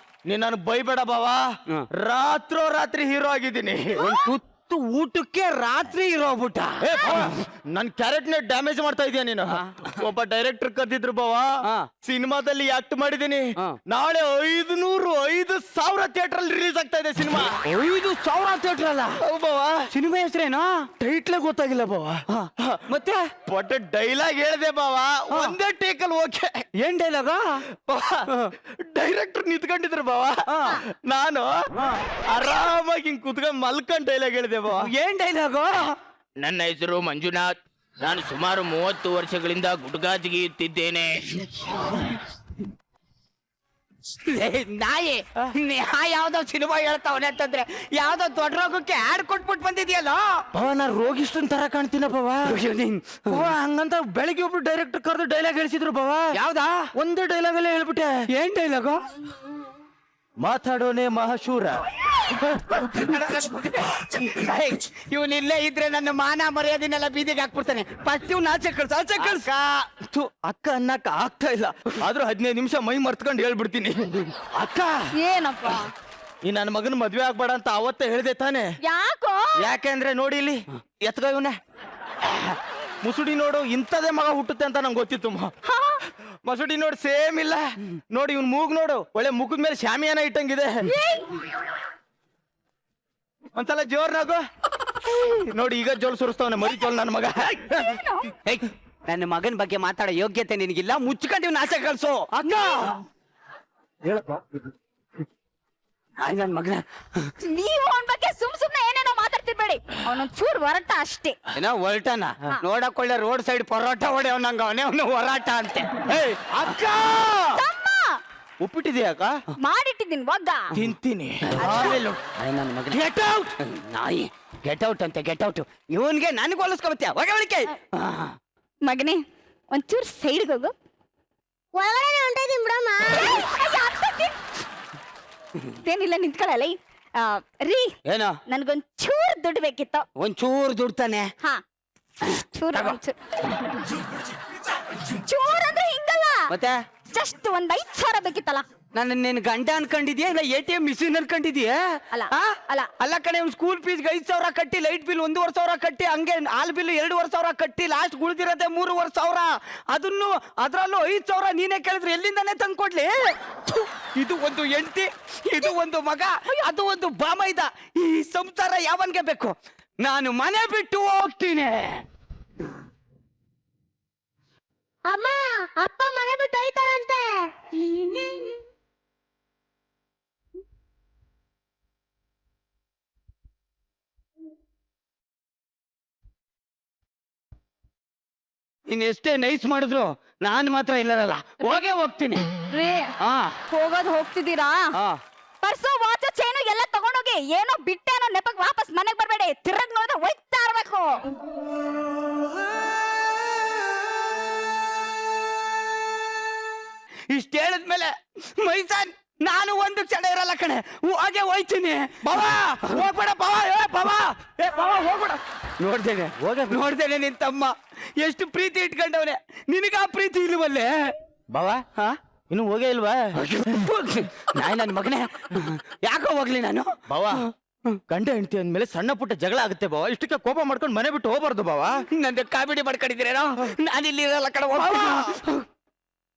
ನೀನ್ ನನಗ್ ಬೈಬೇಡ ಬಾವ, ರಾತ್ರಿ ಹೀರೋ ಆಗಿದ್ದೀನಿ. ಒಂದ್ ತುತ್ತು ಊಟಕ್ಕೆ ರಾತ್ರಿ ಇರೋಗ್ಬಿಟ್ಟ. ನನ್ ಕ್ಯಾರೆಟ್ ನೇ ಡ್ಯಾಮೇಜ್ ಮಾಡ್ತಾ ಇದೀಯ ನೀನು. ಒಬ್ಬ ಡೈರೆಕ್ಟರ್ ಕದ್ದಿದ್ರು ಬಾವ, ಸಿನಿಮಾದಲ್ಲಿ ಆಕ್ಟ್ ಮಾಡಿದೀನಿ. ನಾಳೆ 500,000 ಥಿಯೇಟರ್ ಅಲ್ಲಿ ರಿಲೀಸ್ ಆಗ್ತಾ ಇದೆ ಸಿನಿಮಾ. 5,000 ಥಿಯೇಟರ್ ಅಲ್ಲ? ಬಾವ ಸಿನಿಮಾ ಹೆಸರೇನೋ? ಟೈಟ್ಲೇ ಗೊತ್ತಾಗಿಲ್ಲ ಬಾವ. ಮತ್ತೆ ಬಟ್ ಡೈಲಾಗ್ ಹೇಳ್ದೆ ಬಾವ, ಒಂದೇ ಟೇಕಲ್ ಓಕೆ. ಏನ್ ಡೈಲಾಗ? ಡೈರೆಕ್ಟರ್ ನಿಂತ್ಕೊಂಡಿದ್ರು ಬಾವ, ನಾನು ಆರಾಮಾಗಿ ಹಿಂಗ್ ಕುತ್ಕೊಂಡ್ ಮಲ್ಕೊಂಡ್ ಡೈಲಾಗ್ ಹೇಳಿದೆ ಬಾವ. ಏನ್ ಡೈಲಾಗು? ನನ್ನ ಹೆಸರು ಮಂಜುನಾಥ್, ನಾನು ಸುಮಾರು 30 ವರ್ಷಗಳಿಂದ ಗುಟ್ಕಾ ಜಿಗಿಯುತ್ತಿದ್ದೇನೆ. ನಾಯಿ ಯಾವ್ದೋ ಸಿನಿಮಾ ಹೇಳ್ತಾವನೆ ಅಂತಂದ್ರೆ ಯಾವ್ದೋ ದೊಡ್ಡ ರೋಗಕ್ಕೆ ಆಡ್ ಕೊಟ್ಬಿಟ್ಟು ಬಂದಿದ್ಯಲ್ಲ. ಬಾವ ನಾ ರೋಗಿಷ್ಟನ್ ತರ ಕಾಣ್ತೀನ ಬಾವ. ಹಂಗಂತ ಬೆಳಿಗ್ಗೆ ಒಬ್ರು ಡೈರೆಕ್ಟರ್ ಕರೆದು ಡೈಲಾಗ್ ಹೇಳಿಸಿದ್ರು ಬಾವ. ಯಾವ್ದಾ? ಒಂದೇ ಡೈಲಾಗ್ ಅಲ್ಲೇ ಹೇಳ್ಬಿಟ್ಟೆ. ಏನ್ ಡೈಲಾಗು? ಮಾತಾಡೋನೆ ಮಹಾಶೂರ. ಇವನ್ ಇಲ್ಲೇ ಇದ್ರೆ ನನ್ನ ಮಾನ ಮರ್ಯಾದೆನೆಲ್ಲ ಬೀದಿಗೆ ಹಾಕ್ಬಿಡ್ತಾನೆ. ಫಸ್ಟ್ ಇವ್ನ ಆಚೆ ಕಳ್ಸ. ಅಕ್ಕ ಅನ್ನಕ್ಕ ಆಗ್ತಾ ಇಲ್ಲ, ಆದ್ರೂ 15 ನಿಮಿಷ ಮೈ ಮರ್ತ್ಕೊಂಡು ಹೇಳ್ಬಿಡ್ತೀನಿ. ಅಕ್ಕ ಏನಪ್ಪ? ಈ ನನ್ನ ಮಗನ ಮದ್ವೆ ಆಗ್ಬೇಡ ಅಂತ ಅವತ್ತೇ ಹೇಳ್ದೆ ತಾನೆ? ಯಾಕೋ? ಯಾಕೆಂದ್ರೆ ನೋಡಿ ಇಲ್ಲಿ ಎತ್ಗ ಇವನೇ ಮುಸುಡಿ ನೋಡು, ಇಂಥದೇ ಮಗ ಹುಟ್ಟುತ್ತೆ ಅಂತ ನಂಗೆ ಗೊತ್ತಿತ್ತು. ಮಸುಡಿ ನೋಡು ಸೇಮ್ ಇಲ್ಲ ನೋಡಿ, ಇವ್ನ್ ಮೂಗ್ ನೋಡು, ಒಳ್ಳೆ ಮುಖದ ಮೇಲೆ ಶಾಮಿಯಾನ ಇಟ್ಟಂಗಿದೆ. ಒಂದ್ಸಲ ಜೋರ್ನಾಗು ನೋಡಿ, ಈಗ ಜೋಲ್ ಸುರಿಸ್ತವನೆ ಮರಿ ಜೋಲ್ ನನ್ನ ಮಗ. ನನ್ನ ಮಗನ ಬಗ್ಗೆ ಮಾತಾಡೋ ಯೋಗ್ಯತೆ ನಿನಗಿಲ್ಲ, ಮುಚ್ಕೊಂಡು ಇವ್ನ ಆಚೆ ಕಳ್ಸು. ಅಕ್ಕ ನನ್ ಮಗನ, ನೀವು ಅವನ ಬಗ್ಗೆ ಸುಮ್ನೆ ಏನೇನೋ ಮಾತಾಡ್ತಿರ್ಬೇಡಿ. ಅವನೊಂದ್ ಚೂರ್ ಹೊರಟ ಅಷ್ಟೇ. ಏನೋ ಹೊರಟನ ನೋಡಕ್ ಒಳ್ಳೆ ರೋಡ್ ಸೈಡ್ ಪರೋಟ ಹೊಡೆಯವನಂಗ ಅವನು ಹೊರಾಟ ಅಂತೆ. ಅಕ್ಕ ತಮ್ಮ ಉಪ್ಪಿಟ್ಟಿದ್ಯಾ ಅಕ್ಕ? ಮಾಡಿಟ್ಟಿದ್ದೀನಿ ಒಗ್ಗ. ತಿಂತೀನಿ. ನನ್ನ ಮಗನ ಗೆಟ್ ಔಟ್. ನಾಯಿ ಗೆಟ್ ಔಟ್ ಅಂತೆ, ಗೆಟ್ ಔಟ್. ಇವನ್ಗೆ ನನಗೆ ಹೋಲಿಸ್ಕೊಬತ್ತೀಯ ಒಳಗೆ? ಮಗನೇ ಒಂಚೂರ್ ಸೈಡ್ಗೆ ಹೋಗು. ಒಳಗಡೆ ಹೊಂಟಿದ್ದೀನಿ ಬಿಡಮ್ಮ. ಏನಿಲ್ಲ ನಿಂತ್ಕೊಳ್ಳಲ್ಲ. ರೀ ಏನೋ? ನನ್ಗೊಂದ್ ಚೂರ್ ದುಡ್ಡು ಬೇಕಿತ್ತು. ಒಂಚೂರು ದುಡ್ತಾನೆ. ಹಾ ಚೂರ್ ಚೂರ್ ಅಂದ್ರೆ ಹಿಂಗಲ್ಲ, ಮತ್ತೆ ಜಸ್ಟ್ ಒಂದ್ 5,000 ಬೇಕಿತ್ತಲ್ಲ. ನನ್ನ ನಿನ್ ಗಂಡ ಅನ್ಕೊಂಡಿದ್ಯಾ ಇಲ್ಲ ATM ಮಿಷಿನ್ ಅನ್ಕೊಂಡಿದ್ಯಾ? ಅಲ್ಲ, ಆ? ಅಲ್ಲ. ಅಲ್ಲ ಕಣೆ, ಅವ್ನು ಸ್ಕೂಲ್ ಫೀಸ್ಗೆ 5,000 ಕಟ್ಟಿ, ಲೈಟ್ ಬಿಲ್ 1,500 ಕಟ್ಟಿ, ಹಂಗೆ ಹಾಲ್ ಬಿಲ್ 2,500 ಕಟ್ಟಿ, ಲಾಸ್ಟ್ ಉಳಿದಿರೋದೆ 3,500. ಅದನ್ನು ಅದ್ರಲ್ಲೂ 5,000 ನೀನೇ ಕೇಳಿದ್ರೆ ಎಲ್ಲಿಂದಾನೆ ತಂದ್ಕೊಡ್ಲಿ? ಇದು ಒಂದು ಹೆಂಡತಿ, ಇದು ಒಂದು ಮಗ, ಅದು ಒಂದು ಬಾಮೈದ. ಈ ಸಂಸಾರ ಯಾವನ್ಗೆ ಬೇಕು? ನಾನು ಮನೆ ಬಿಟ್ಟು ಹೋಗ್ತೀನಿ. ಅಮ್ಮ, ಅಪ್ಪ ಮನೆ ಬಿಟ್ಟು ಹೋಯ್ತಾರಂತೆ. ನೀನ್ ಎಷ್ಟೇ ನೈಸ್ ಮಾಡಿದ್ರು ನಾನು ಮಾತ್ರ ಇಲ್ಲರಲ್ಲ, ಹೋಗ್ತೀನಿ. ರೀ ಹಾ ಹೋಗೋದು ಹೋಗ್ತಿದ್ದೀರಾ? ಹಾ ಪರ್ಸು ವಾಚ್ ಚೈನು ಎಲ್ಲ ತಗೊಂಡೋಗಿ, ಏನೋ ಬಿಟ್ಟೆ ಅನ್ನೋ ನೆಪಕ್ ವಾಪಸ್ ಮನೆಗ್ ಬರ್ಬೇಡಿ. ತಿರ್ಗ್ ನೋಡಿದ್ರೆ ಹೋಯ್ತಾ ಇರ್ಬೇಕು. ಇಷ್ಟ ಹೇಳಿದ್ಮೇಲೆ ಮೈಸನ್ ನಾನು ಒಂದು ಕ್ಷಣ ಇರಲ್ಲ ಕಣೆ, ಹೋಗೆ ಹೋಯ್ತೀನಿ. ಬಾವ ಹೋಗ್ಬೇಡ ಬಾವ, ಏ ಬಾವ, ಏ ಬಾವ ಹೋಗ್ಬೇಡ. ನೋಡ್ದೇನೆ ನಿನ್ ತಮ್ಮ ಎಷ್ಟು ಪ್ರೀತಿ ಇಟ್ಕೊಂಡವನೆ, ನಿನಗ ಆ ಪ್ರೀತಿ ಇಲ್ವಲ್ಲೇ? ಬಾವ ಹಾ ಇನ್ನು ಹೋಗೇ ಇಲ್ವಾ? ನಾಯಿ ನನ್ನ ಮಗನೇ, ಯಾಕೋ ಹೋಗ್ಲಿ ನಾನು? ಬಾವ ಗಂಡ ಹೆಂಡತಿ ಅಂದ್ಮೇಲೆ ಸಣ್ಣ ಪುಟ್ಟ ಜಗಳ ಆಗುತ್ತೆ ಬಾವ, ಇಷ್ಟಕ್ಕೆ ಕೋಪ ಮಾಡ್ಕೊಂಡು ಮನೆ ಬಿಟ್ಟು ಹೋಗ್ಬಾರ್ದು ಬಾವ. ನನ್ನ ಕಾಮಿಡಿ ಮಾಡ್ಕೊಂಡಿದ್ದೀರೇನೋ, ನಾನಿಲ್ಲಿ ಇರಲ್ಲ ಕಡೆ.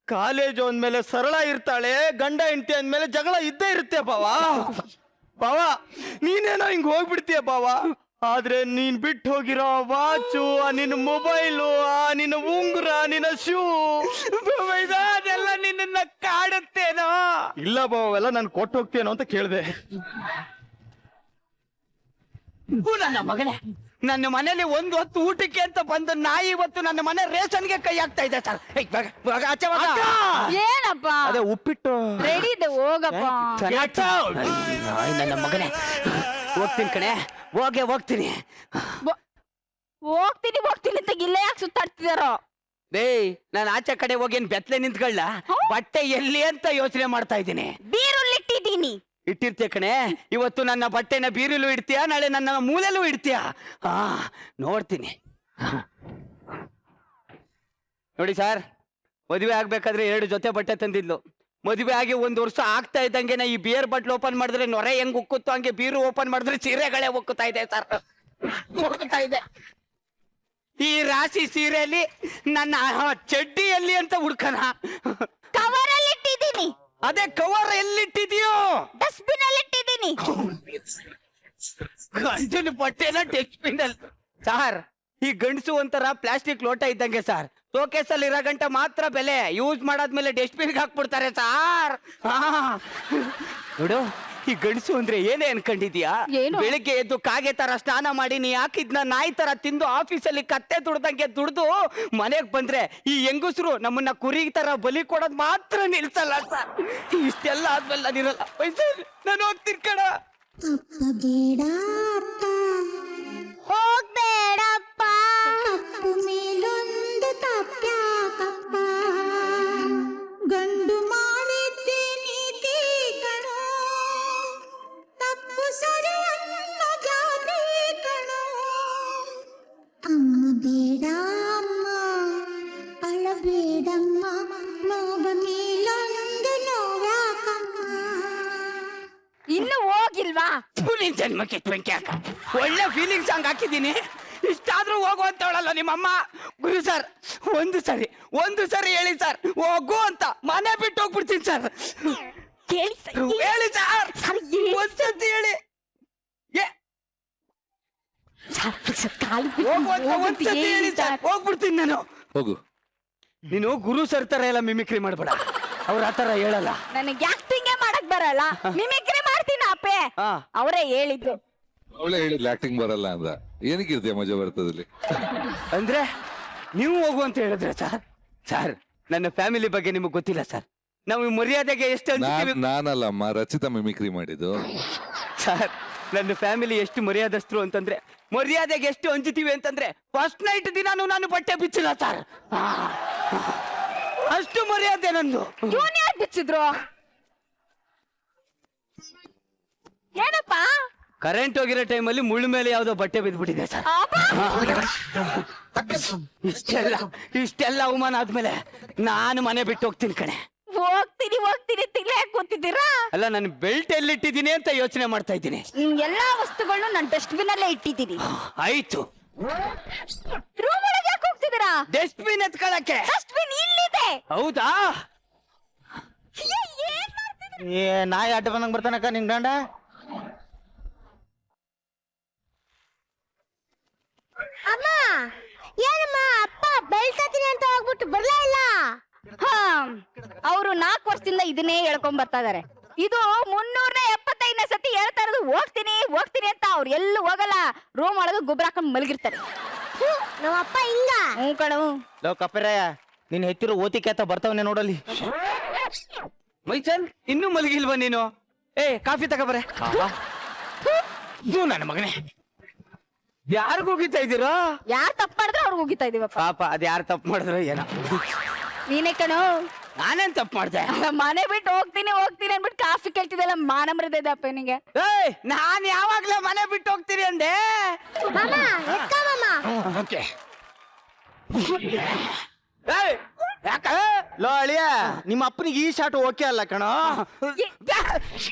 ಕಾಲೇಜು ಅಂದ್ಮೇಲೆ ಸರಳ ಇರ್ತಾಳೆ, ಗಂಡ ಹೆಂಡತಿ ಅಂದ್ಮೇಲೆ ಜಗಳ ಇದ್ದೇ ಇರುತ್ತೆ ಬಾವ. ಬಾವ ನೀನೇನೋ ಹಿಂಗ್ ಹೋಗ್ಬಿಡ್ತೀಯ ಬಾವ, ಆದ್ರೆ ನೀನ್ ಬಿಟ್ಟು ಹೋಗಿರೋ ವಾಚು, ನಿನ್ನ ಮೊಬೈಲು, ನಿನ್ನ ಉಂಗುರ, ನಿನ್ನ ಶೂ ಅದೆಲ್ಲ ನಿನ್ನ ಕಾಡುತ್ತೇನೋ? ಇಲ್ಲ ಬಾವ, ಎಲ್ಲ ನಾನು ಕೊಟ್ಟು ಹೋಗ್ತೇನೋ ಅಂತ ಕೇಳಿದೆ. ನನ್ನ ಮಗನೇ, ನನ್ನ ಮನೇಲಿ ಒಂದು ಹೊತ್ತು ಊಟಕ್ಕೆ ಅಂತ ಬಂದು ನಾಯಿ ಇವತ್ತು ನನ್ನ ಮನೆ ರೇಷನ್ಗೆ ಕೈ ಹಾಕ್ತಾ ಇದೆ ಸರ್. ಏನಪ್ಪ ಅದೇ ಉಪ್ಪಿಟ್ಟು ರೆಡಿ ಇದೆ, ಹೋಗಪ್ಪ. ನನ್ನ ಮಗನೇ, ಹೋಗ್ತೀನಿ ಕಣೆ, ಹೋಗ್ತೀನಿ. ಹೋಗ್ತೀನಿ ಅಂತ ಇಲ್ಲೇ ಯಾಕೆ ಸುತ್ತಾಡ್ತಿದಾರೋ? ಏಯ್, ನಾನು ಆಚೆ ಕಡೆ ಹೋಗಿ ಏನ್ ಬೆತ್ತಲೆ ನಿಂತ್ಕೊಳ್ಳ, ಬಟ್ಟೆ ಎಲ್ಲಿ ಅಂತ ಯೋಚನೆ ಮಾಡ್ತಾ ಇದ್ದೀನಿ. ಬೀರುಲ್ಲಿಟ್ಟಿದ್ದೀನಿ. ಇಟ್ಟಿರ್ತೀಯ ಕಣೆ, ಇವತ್ತು ನನ್ನ ಬಟ್ಟೆನ ಬೀರಲು ಇಡ್ತೀಯಾ, ನಾಳೆ ನನ್ನ ಮೂಲೆಲ್ಲೂ ಇಡ್ತೀಯಾ? ನೋಡ್ತೀನಿ. ನೋಡಿ ಸರ್, ಮದುವೆ ಆಗ್ಬೇಕಾದ್ರೆ 2 ಜೊತೆ ಬಟ್ಟೆ ತಂದಿದ್ಲು. ಮದುವೆ ಆಗಿ 1 ವರ್ಷ ಆಗ್ತಾ ಇದ್ದಂಗೆ ಈ ಬಿಯರ್ ಬಾಟ್ಲ್ ಓಪನ್ ಮಾಡಿದ್ರೆ ನೊರೆ ಹೆಂಗ್ ಉಕ್ಕುತ್ತೋ ಹಂಗೆ ಬೀರು ಓಪನ್ ಮಾಡಿದ್ರೆ ಸೀರೆಗಳೇ ಉಕ್ಕುತ್ತಾ ಇದೆ ಸರ್, ಉಕ್ಕುತ್ತಾ ಇದೆ. ಈ ರಾಶಿ ಸೀರೆಯಲ್ಲಿ ನನ್ನ ಚಡ್ಡಿಯಲ್ಲಿ ಅಂತ ಹುಡ್ಕನ. ಕವರಲ್ಲಿ ಇಟ್ಟಿದ್ದೀನಿ. ಅದೇ ಕವರ್ ಎಲ್ಲಿಟ್ಟಿದೀಯೋ? ಡಸ್ಟ್ಬಿನ್ ಅಲ್ಲಿ ಇಟ್ಟಿದ್ದೀನಿ. ಗಂಡನ ಬಟ್ಟೆನ ಡಸ್ಟ್ಬಿನ್ ಅಲ್ಲಿ. ಸಾರ್, ಈ ಗಂಡಸು ಒಂಥರ ಪ್ಲಾಸ್ಟಿಕ್ ಲೋಟ ಇದ್ದಂಗೆ ಸರ್, ಶೋಕೇಸ್ ಅಲ್ಲಿ ಇರೋ ಗಂಟೆ ಮಾತ್ರ ಬೆಲೆ, ಯೂಸ್ ಮಾಡಾದ್ಮೇಲೆ ಡಸ್ಟ್ಬಿನ್ಗೆ ಹಾಕ್ಬಿಡ್ತಾರೆ ಸಾರ್. ನೋಡು, ಈ ಗಂಡಸು ಅಂದ್ರೆ ಏನೇ ಅನ್ಕೊಂಡಿದ್ಯಾ? ಏನು? ಬೆಳಿಗ್ಗೆ ಎದ್ದು ಕಾಗೆ ತರ ಸ್ನಾನ ಮಾಡಿ ನೀ ಹಾಕಿದ್ನ ನಾಯಿ ತರ ತಿಂದು ಆಫೀಸಲ್ಲಿ ಕತ್ತೆ ದುಡ್ದಂಗೆ ದುಡ್ದು ಮನೆಗ್ ಬಂದ್ರೆ ಈ ಹೆಂಗಸರು ನಮ್ಮನ್ನ ಕುರಿ ತರ ಬಲಿ ಕೊಡೋದ್ ಮಾತ್ರ ನಿಲ್ಸಲ್ಲ ಸರ್. ಇಷ್ಟೆಲ್ಲ ಆದ್ಮೇಲೆ ನಾನಿರಲ್ಲ, ನಾನು ಹೋಗ್ತೀನಿ ಕಣ. ಹೋಗ್ಬೇಡಪ್ಪ, ತಪ್ಪು ಮೇಲೊಂದು ತಪ್ಪ್ಯಾಕಪ್ಪ, ಗಂಡು ಮಾಡಿದ್ದೆ ನೀತಿ ಕಣೋ, ತಪ್ಪು ಸರಿ ಅನ್ನೋ ಜಾತಿ ಕಣೋ. ಅಮ್ಮ ಬೇಡ ಅಮ್ಮ, ಅಳಬೇಡಮ್ಮ, ನೋವ ಮೇಲೊಂದು ನೋವ್ಯಾಕಮ್ಮ. ಇನ್ನು ಹೋಗಿಲ್ವಾ? ನಿನ್ ಜನ್ಮಕ್ಕೆ ಬೆಂಕಿ ಹಾಕ. ಒಳ್ಳೆ ಫೀಲಿಂಗ್ ಸಾಂಗ್ ಹಾಕಿದ್ದೀನಿ, ಇಷ್ಟಾದ್ರೂ ಹೋಗು ಅಂತ ಹೇಳಲ್ಲ ನಿಮ್ಮಮ್ಮ. ಗುರು ಸರ್, ಒಂದು ಸರಿ ಹೇಳಿ ಸರ್, ಹೋಗು ಅಂತ. ಮನೆ ಬಿಟ್ಟು ಹೋಗ್ಬಿಡ್ತೀನಿ ಸರ್. ಕೇಳಿ ಸರ್. ಹೇಳಿ ಸರ್, ಒಂದ್ಸತಿ ಹೇಳಿ. ಹೋಗು ಅಂತ ಒಂದ್ಸತಿ ಹೇಳಿ ಸರ್, ಹೋಗ್ಬಿಡ್ತೀನಿ ನಾನು. ಹೋಗು. ನೀನು ಗುರು ಸರ್ ತರ ಎಲ್ಲ ಮಿಮಿಕ್ರಿ ಮಾಡ್ಬೇಡ, ಅವ್ರ ಆತರ ಹೇಳಲ್ಲ. ನನಗೆ ಆಕ್ಟಿಂಗೇ ಮಾಡಕ್ ಬರಲ್ಲ, ಮಿಮಿಕ್ರಿ ಮಾಡ್ತೀನಿ ಅಪ್ಪೆ. ಹಾ. ಅವರೇ ಹೇಳಿದ್ದು. ಅವಳೇ ಹೇಳಿದ್ಲು ಆಕ್ಟಿಂಗ್ ಬರಲ್ಲ ಅಂತ. ಏನಕ್ಕಿರ್ತೀಯ ಮಜಾ ಬರ್ತದಲ್ಲಿ. ಅಂದ್ರೆ ನೀವು ಹೋಗು ಅಂತ ಹೇಳಿದ್ರೆ ಸರ್? ಸರ್, ನನ್ನ ಫ್ಯಾಮಿಲಿ ಬಗ್ಗೆ ನಿಮಗೆ ಗೊತ್ತಿಲ್ಲ ಸರ್. ನಾವು ಮರ್ಯಾದೆಗೆ ಎಷ್ಟು ಅಂಜುತ್ತೀವಿ. ನಾನಲ್ಲಮ್ಮ, ರಚಿತಾ ಮಿಮಿಕ್ರಿ ಮಾಡಿದ್ದು. ಸರ್, ನನ್ನ ಫ್ಯಾಮಿಲಿ ಎಷ್ಟು ಮರ್ಯಾದಸ್ಥರು ಅಂತಂದ್ರೆ, ಮರ್ಯಾದೆಗೆ ಎಷ್ಟು ಅಂಜುತ್ತೀವಿ ಅಂತಂದ್ರೆ, ಫಸ್ಟ್ ನೈಟ್ ದಿನಾನು ನಾನು ಬಟ್ಟೆ ಬಿಚ್ಚಿಲ್ಲ ಸರ್. ಅಷ್ಟು ಮರ್ಯಾದೆ ನಂದು. ಇವನ್ ಯಾರು ಬಿಚ್ಚಿದ್ರು? ಏನಪ್ಪ? ಕರೆಂಟ್ ಹೋಗಿರೋ ಟೈಮಲ್ಲಿ ಮುಳ್ಳು ಮೇಲೆ ಯಾವ್ದೋ ಬಟ್ಟೆ ಬಿದ್ದ್ಬಿಟ್ಟಿದೆ ಸರ್. ಇಷ್ಟೆಲ್ಲ ಅವಮಾನ ಆದ್ಮೇಲೆ ನಾನು ಮನೆ ಬಿಟ್ಟು ಹೋಗ್ತೀನಿ ಕಣೆ. ಹೋಗ್ತೀನಿ ತಿಂಗ್ಳ ಯಾಕೆ ಕೂತಿದ್ದೀರಾ? ಅಲ್ಲ, ನಾನು ಬೆಲ್ಟ್ ಎಲ್ಲಿಟ್ಟಿದ್ದೀನಿ ಅಂತ ಯೋಚನೆ ಮಾಡ್ತಾ ಇದ್ದೀನಿ. ಎಲ್ಲಾ ವಸ್ತುಗಳನ್ನು ನಾನು ಡಸ್ಟ್ಬಿನ್ ಅಲ್ಲೇ ಇಟ್ಟಿದ್ದೀನಿ. ಆಯ್ತು. ರೂಮ್ ಒಳಗೆ ಯಾಕೆ ಹೋಗ್ತಿದ್ದೀರಾ? ಡಸ್ಟ್ಬಿನ್ ಎತ್ಕೊಳಕ್ಕೆ. ಡಸ್ಟ್ಬಿನ್ ಇಲ್ಲಿದೆ. ಹೌದಾ? ಏನ್ ಮಾಡ್ತಿದ್ದೀರಾ? ನಾಯಿ ಅಡ್ಡ ಬಂದಂಗ್ ಬರ್ತಾನಕ್ಕ ನಿನ್ ಗಂಡ. ಅಮ್ಮ, ಏನಮ್ಮ ಅಪ್ಪ ಬೆಲ್ಟ್ ಹತ್ತೀನಿ ಅಂತ ಹೋಗ್ಬಿಟ್ಟು ಬರ್ಲೇ ಇಲ್ಲ. ಅವರು 4 ವರ್ಷದಿಂದ ಇದನ್ನೇ ಹೇಳ್ಕೊಂಡ್ ಬರ್ತಾ ಇದಾರೆ. ಇದು 375ನೇ ಸತಿ ಹೇಳ್ತಾ ಇರೋದು ಹೋಗ್ತೀನಿ ಅಂತ. ಅವ್ರು ಎಲ್ಲೂ ಹೋಗಲ್ಲ, ರೂಮ್ ಒಳಗೆ ಗೊಬ್ಬರ ಹಾಕೊಂಡ್ ಮಲಗಿರ್ತಾರೆ. ನಮ್ಮ ಅಪ್ಪ ಹಿಂಗ. ಹ್ಞೂ ಕಣು. ಲೋ ಕಪ್ಪೆರಾಯ, ನೀನ್ ಹೆತ್ತಿರೋ ಓತಿಕೆ ಅಂತ ಬರ್ತಾವನೆ ನೋಡಲ್ಲಿ. ಮೈಸನ್, ಇನ್ನೂ ಮಲಗಿಲ್ವಾ ನೀನು? ಕಾಫಿ ತಗೋಬರೆ. ನನ್ನ ಮಗನೇ, ಯಾರಿಗೂ ಹೋಗಿತಾ ಇದ್ದೀರಾ? ಯಾರು ತಪ್ಪು ಮಾಡಿದ್ರೆ ಅವ್ರಿಗೆ ಹೋಗಿತಾ ಇದೀವಪ್ಪ. ಪಾಪ, ಅದ್ ಯಾರು ತಪ್ಪು ಮಾಡಿದ್ರು ಏನೋ. ನೀನೇ ಕಣು. ನಾನೇನ್ ತಪ್ಪು ಮಾಡ್ದೆ? ಮನೆ ಬಿಟ್ಟು ಹೋಗ್ತೀನಿ ಹೋಗ್ತೀನಿ ಅನ್ಬಿಟ್ಟು ಕಾಫಿ ಕೇಳ್ತಿದ್ದಲ್ಲ ಮಾನ ಮರದಪ್ಪ ನಿಂಗೆ. ಏಯ್ ನಾನ್ ಯಾವಾಗ್ಲೇ ಮನೆ ಬಿಟ್ಟು ಹೋಗ್ತೀರಿ ಅಂದೆ. ಮಾಮ ಎತ್ತ ಮಾಮ. ಓಕೆ. ಏಯ್ ಯಾಕ ಲೋ ಅಳಿಯ ನಿಮ್ಮ ಅಪ್ಪನಿಗೆ ಈ ಶಾಟ್ ಓಕೆ ಅಲ್ಲ ಕಣ.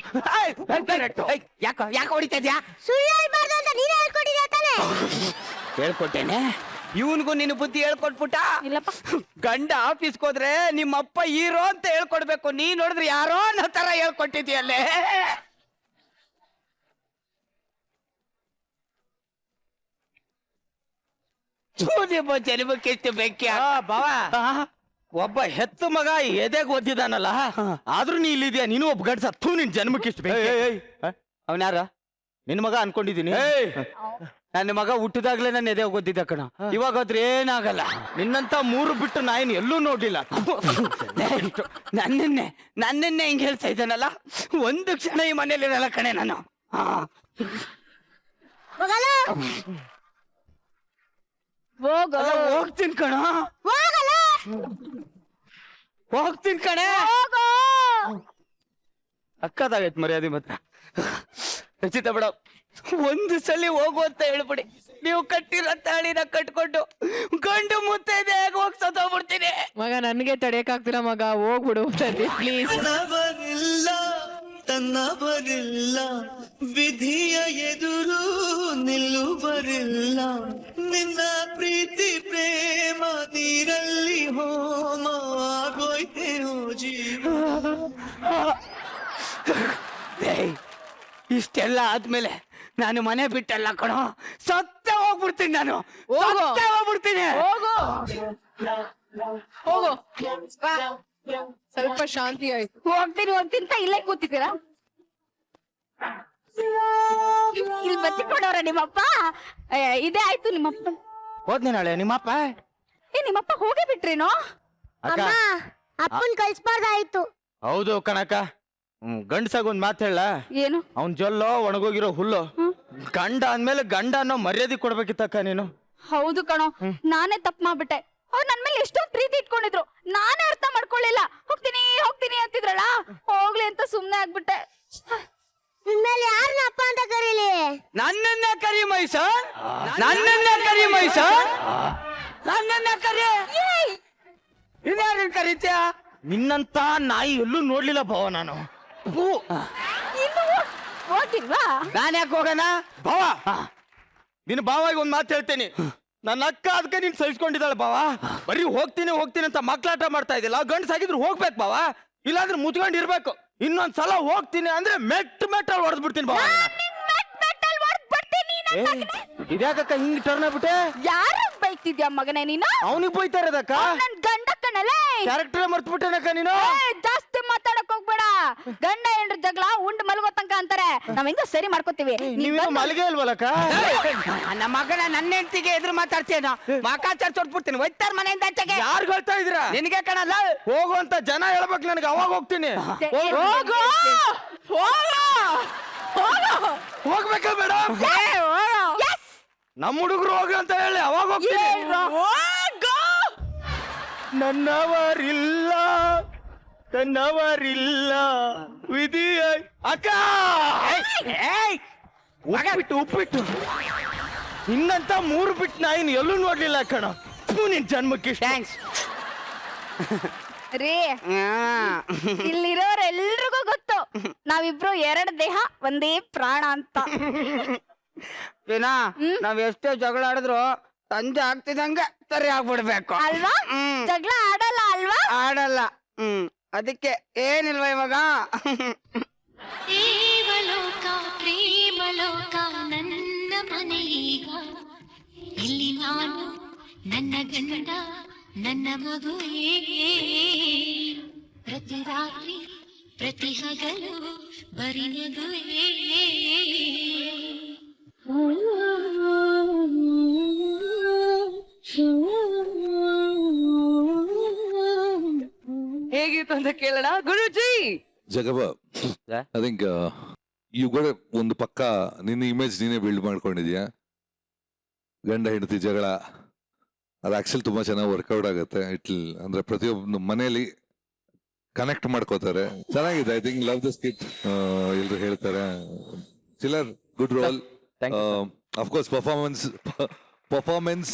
ಯಾಕೋ ಯಾಕೆ ಹೊಡಿತಾ ಇದ್ಯಾ? ಸುಳ್ಳು ಹೇಳ್ಬಾರ್ದು ಅಂತ ನೀನೇ ಹೇಳ್ಕೊಟ್ಟಿದ್ಯಾ ತಾನೇ? ಹೇಳ್ಕೊಟ್ಟೇನೆ. ಇವನ್ಗೂ ನಿನ್ನ ಬುದ್ಧಿ ಹೇಳ್ಕೊಟ್ಬಿಟ್ಟ. ಇಲ್ಲಪ್ಪ. ಗಂಡ ಆಫೀಸ್ಗೆ ಹೋದ್ರೆ ನಿಮ್ಮಪ್ಪ ಹೀರೋ ಅಂತ ಹೇಳ್ಕೊಡ್ಬೇಕು. ನೀ ನೋಡಿದ್ರೆ ಯಾರೋ ಅನ್ನೋ ತರ ಹೇಳ್ಕೊಟ್ಟಿದ್ಯಲ್ಲೇ. ಜನ್ಮಕ್ಕೆ ಎಷ್ಟು ಬೆಂಕಿ ಬಾವ ಒಬ್ಬ ಹೆತ್ತು ಮಗ ಎದೆಗ್ ಓದಿದಾನಲ್ಲ, ಆದ್ರೂ ನೀ ಇಲ್ಲಿದ್ಯಾ. ನೀನು ಒಬ್ಬ ಗಂಡ್ಸ. ಥೂ ನಿನ್ ಜನ್ಮಕ್ಕೆ ಇಷ್ಟು ಅವನ್ಯಾರ? ನಿನ್ ಮಗ ಅನ್ಕೊಂಡಿದೀನಿ. ನನ್ನ ಮಗ ಹುಟ್ಟಿದಾಗ್ಲೇ ನಾನು ಎದೆ ಓದಿದ್ದ ಕಣ. ಇವಾಗ ಹೋದ್ರೆ ಏನಾಗಲ್ಲ. ನಿನ್ನಂತ 3 ಬಿಟ್ಟು ನಾಯಿನ್ ಎಲ್ಲೂ ನೋಡಿಲ್ಲ. ನನ್ನನ್ನೇ ಹಿಂಗ್ ಹೇಳ್ತಾ ಇದ್ದಾನಲ್ಲ. ಒಂದು ಕ್ಷಣ ಈ ಮನೇಲಿ ಇರಲ್ಲ ಕಣೆ ನಾನು. ಹೋಗಲ್ಲ ಹೋಗು ಹೋಗ್ತೀನಿ ಕಣ, ಹೋಗಲ್ಲ ಹೋಗ್ತೀನಿ ಕಣೆ. ಹೋಗು. ಅಕ್ಕದಾಗೈತ್ ಮರ್ಯಾದೆ ಮಾತ್ರ. ರಚಿತ ಬಿಡ, ಒಂದು ಸಲ ಹೋಗು ಅಂತ ಹೇಳ್ಬಿಡಿ. ನೀವು ಕಟ್ಟಿರೋ ತಾಳಿನ ಕಟ್ಕೊಂಡು ಗಂಡು ಮುತ್ತೈದೆ ಹೇಗೆ ಹೋಗಿ ಸತ್ತೋಗ್ಬಿಡ್ತೀನಿ. ಮಗ ನನ್ಗೆ ತಡೆಯಕ್ಕಾಗ್ತಿಲ್ಲ ಮಗ, ಹೋಗ್ಬಿಡು ಪ್ಲೀಸ್. ಬರಿಲ್ಲ ತನ್ನ ಬರಿಲ್ಲ, ವಿಧಿಯ ಎದುರು ನಿಲ್ಲು ಬರಿಲ್ಲ. ನಿನ್ನ ಪ್ರೀತಿ ಪ್ರೇಮ ನೀರಲ್ಲಿ ಹೋಮ ಆಗೋಯ್ತೆ ಓ ಜೀವ. ಏಯ್, ಇಷ್ಟೆಲ್ಲ ಆದ್ಮೇಲೆ ನಾನು ಮನೆ ಬಿಟ್ಟಲ್ಲ ಕಣೋ, ಸತ್ತೇ ಹೋಗ್ಬಿಡ್ತೀನಿ ನಾನು. ಹೋಗು. ಸತ್ತೇ ಹೋಗ್ಬಿಡ್ತೀನಿ. ಹೋಗು ಹೋಗು, ಸ್ವಲ್ಪ ಶಾಂತಿ ಆಯ್ತು. ಹೋಗ್ತೀನಿ ಹೋಗ್ತೀನಿ ಅಂತ ಇಲ್ಲೇ ಕೂತಿದ್ದೀರಾ? ಇಲ್ಲಿ ಬಚ್ಚಿಕೊಂಡವ್ರ ನಿಮ್ಮಪ್ಪ? ಇದೇ ಆಯ್ತು ನಿಮ್ಮಪ್ಪ. ಹೋದ್ನಿ ನಾಳೆ ನಿಮ್ಮಪ್ಪ. ನಿಮ್ಮಪ್ಪ ಹೋಗೇ ಬಿಟ್ರೇನೋ? ಅಕ್ಕ ಅಮ್ಮ ಅಪ್ಪನ್ ಕಳ್ಸ್ಬಾರ್ದಾಯ್ತು. ಹೌದು ಕಣಕ್ಕ. ಗಂಡ್ಸಾಗ ಒಂದ್ ಮಾತು ಹೇಳ. ಏನು? ಅವ್ನ್ ಜೊಲ್ಲೋ ಒಣಗೋಗಿರೋ ಹುಲ್ಲು. ಗಂಡ ಅಂದ್ಮೇಲೆ ಗಂಡ ಅನ್ನೋ ಮರ್ಯಾದೆ ಕೊಡ್ಬೇಕಿತ್ತಕ್ಕ ನೀನು. ಹೌದು ಕಣೋ, ನಾನೇ ತಪ್ಪು ಮಾಡ್ಬಿಟ್ಟೆ. ಅವ್ರು ನನ್ ಮೇಲೆ ಎಷ್ಟೊಂದು ಪ್ರೀತಿ ಇಟ್ಕೊಂಡಿದ್ರು, ನಾನೇ ಅರ್ಥ ಮಾಡ್ಕೊಳ್ಳಿಲ್ಲ. ಹೋಗ್ತೀನಿ ಹೋಗ್ತೀನಿ ಅಂತಿದ್ರಲ್ಲ, ಹೋಗ್ಲಿ ಅಂತ ಸುಮ್ನೆ ಆಗ್ಬಿಟ್ಟೆ. ನಿನ್ಮೇಲೆ ಯಾರನ್ನ ಅಪ್ಪ ಅಂತ ಕರೀಲಿ? ನನ್ನನ್ನ ಕರಿ ಮೈಸ, ನನ್ನನ್ನ ಕರಿ ಮೈಸ, ನನ್ನನ್ನ ಕರಿ. ಇನ್ಯಾರು ಕರೀತ್ಯಾ? ನಿನ್ನಂತ ನಾಯಿ ಎಲ್ಲೂ ನೋಡ್ಲಿಲ್ಲ ಭಾವ ನಾನು. ಇನ್ನು ಹೋಗಿಲ್ವಾ? ನಾನ್ ಯಾಕೆ ಹೋಗೋಣ ಭಾವ, ನಿನ್ನ ಭಾವಾಗ ಒಂದ್ ಮಾತು ಹೇಳ್ತೇನೆ. ನನ್ನ ಅಕ್ಕ ಅದಕ್ಕೆ ನೀನ್ ಸಹಿಸ್ಕೊಂಡಿದ್ದಾಳೆ ಭಾವ. ಬರೀ ಹೋಗ್ತೀನಿ ಹೋಗ್ತೀನಿ ಅಂತ ಮಕ್ಳಾಟ ಮಾಡ್ತಾ ಇದ್ದಿಲ್ಲ. ಗಂಡ್ಸಾಗಿದ್ರು ಹೋಗ್ಬೇಕು ಭಾವ, ಇಲ್ಲಾಂದ್ರೆ ಮುಚ್ಕೊಂಡಿರ್ಬೇಕು. ಇನ್ನೊಂದ್ಸಲ ಹೋಗ್ತೀನಿ ಅಂದ್ರೆ ಮೆಟ್ಟಲ್ಲಿ ಹೊಡೆದ್ ಬಿಡ್ತೀನಿ ಭಾವ. ಇದ್ಯಾಕಕ್ಕ ಹಿಂಗ್ ಟರ್ನ್ ಆಗ್ಬಿಟ್ಟೆ? ಯಾರ ಬೈತಿದ್ಯಾ ಮಗನೇ ನೀನು? ಅವನಿಗೆ ಬೈತಾ ಇರೋದಕ್ಕ? ನನ್ ಗಂಡ ಕಣಲೆ. ಕ್ಯಾರೆಕ್ಟರ್ ಮರ್ತು ಬಿಟ್ಟೆನಕ್ಕ ನೀನು. ಜಾಸ್ತಿ ಮಾತಾಡಕ್ ಹೋಗ್ಬೇಡ. ಗಂಡ ಹೆಂಡ್ರ ಜಗಳ ಉಂಡ್ ಮಲಗೋ ತನಕ ಅಂತಾರೆ. ನಾವ್ ಹೆಂಗ ಸರಿ ಮಾಡ್ಕೋತೀವಿ. ನೀವೇನು ಮಲ್ಗೆ ಇಲ್ವಲ್ಲಕ್ಕ? ನಮ್ಮ ಮಗನ ನನ್ನ ಹೆಂಡತಿಗೆ ಎದುರು ಮಾತಾಡ್ತೀನ, ಮಾಕಾಚಾರ ಚೊಟ್ಬಿಡ್ತೀನಿ. ಒಯ್ತಾರ ಮನೆಯಿಂದ ಆಚೆಗೆ. ಯಾರು ಹೇಳ್ತಾ ಇದ್ದೀರಾ? ನಿನಗೆ ಕಣಲ್ಲ. ಹೋಗುವಂತ ಜನ ಹೇಳ್ಬೇಕು ನನಗೆ, ಅವಾಗ ಹೋಗ್ತೀನಿ. ಹೋಗು ಹೋಗ್ಬೇಕ ಮೇಡಮ್? ನಮ್ಮ ಹುಡುಗರು ಹೋಗಿ ಅಂತ ಹೇಳಿ ಅವಾಗ ಹೋಗ್ತೀನಿ. ನನ್ನವರಿಲ್ಲ ನನ್ನವರಿಲ್ಲ ವಿಧಿಯ. ಅಕ್ಕ ಉಪ್ಪಿಟ್ಟು ಇನ್ನಂತ 3 ಬಿಟ್ಟು ನಾಯಿನ್ ಎಲ್ಲೂ ನೋಡ್ಲಿಲ್ಲ ಕಣ. ನಿನ್ ಜನ್ಮಕ್ಕೆ ಥ್ಯಾಂಕ್ಸ್ ರೀ. ಇಲ್ಲಿರೋರೆಲ್ರಿಗೂ ಗೊತ್ತು ನಾವಿಬ್ರು 2 ದೇಹ ಒಂದೇ ಪ್ರಾಣ ಅಂತ. ಏನಾ, ನಾವ್ ಎಷ್ಟೇ ಜಗಳ ಆಡಿದ್ರು ಸಂಜೆ ಆಗ್ತಿದಂಗೆ ಸರಿ ಆಗ್ಬಿಡ್ಬೇಕು ಅಲ್ವಾ? ಜಗಳ ಆಡಲ್ಲ ಅಲ್ವಾ? ಆಡಲ್ಲ. ಅದಕ್ಕೆ ಏನಿಲ್ವ ಇವಾಗ. ದೇವಲೋಕ ಪ್ರೇಮಲೋಕ ನನ್ನ ಮನೆಯೀಗ. ಇಲ್ಲಿ ನಾನು ನನ್ನ ಗಂಡ ನನ್ನ ಮಗುವೇ. ಪ್ರತಿ ರಾತ್ರಿ ಪ್ರತಿ ಹಗಲು ಬರಿ ನಗುವೇ. ಹೇಗಿತ್ತು ಅಂತ ಕೇಳೋಣ ಗುರುಜಿ. ಜಗವ, ಐ ಥಿಂಕ್ ಯು ಗೋಟ್ ಒಂದು ಪಕ್ಕ ನಿನ್ನ ಇಮೇಜ್ ನೀನೇ ಬಿಲ್ಡ್ ಮಾಡ್ಕೊಂಡಿದ್ಯಾ. ಗಂಡ ಹೆಂಡತಿ ಜಗಳ ಅದು ಆಕ್ಚುಲಿ ತುಂಬಾ ಚೆನ್ನಾಗಿ ವರ್ಕೌಟ್ ಆಗುತ್ತೆ. ಅಂದ್ರೆ ಪ್ರತಿಯೊಬ್ಬ ಮನೆಯಲ್ಲಿ ಕನೆಕ್ಟ್ ಮಾಡ್ಕೋತಾರೆ. ಚೆನ್ನಾಗಿದೆ. I think love the skit ಎಲ್ರು ಹೇಳ್ತಾರೆ. ಚಿಲ್ಲರ್ ಗುಡ್ ರೋಲ್. ಅಫ್ಕೋರ್ಸ್ ಪರ್ಫಾರ್ಮೆನ್ಸ್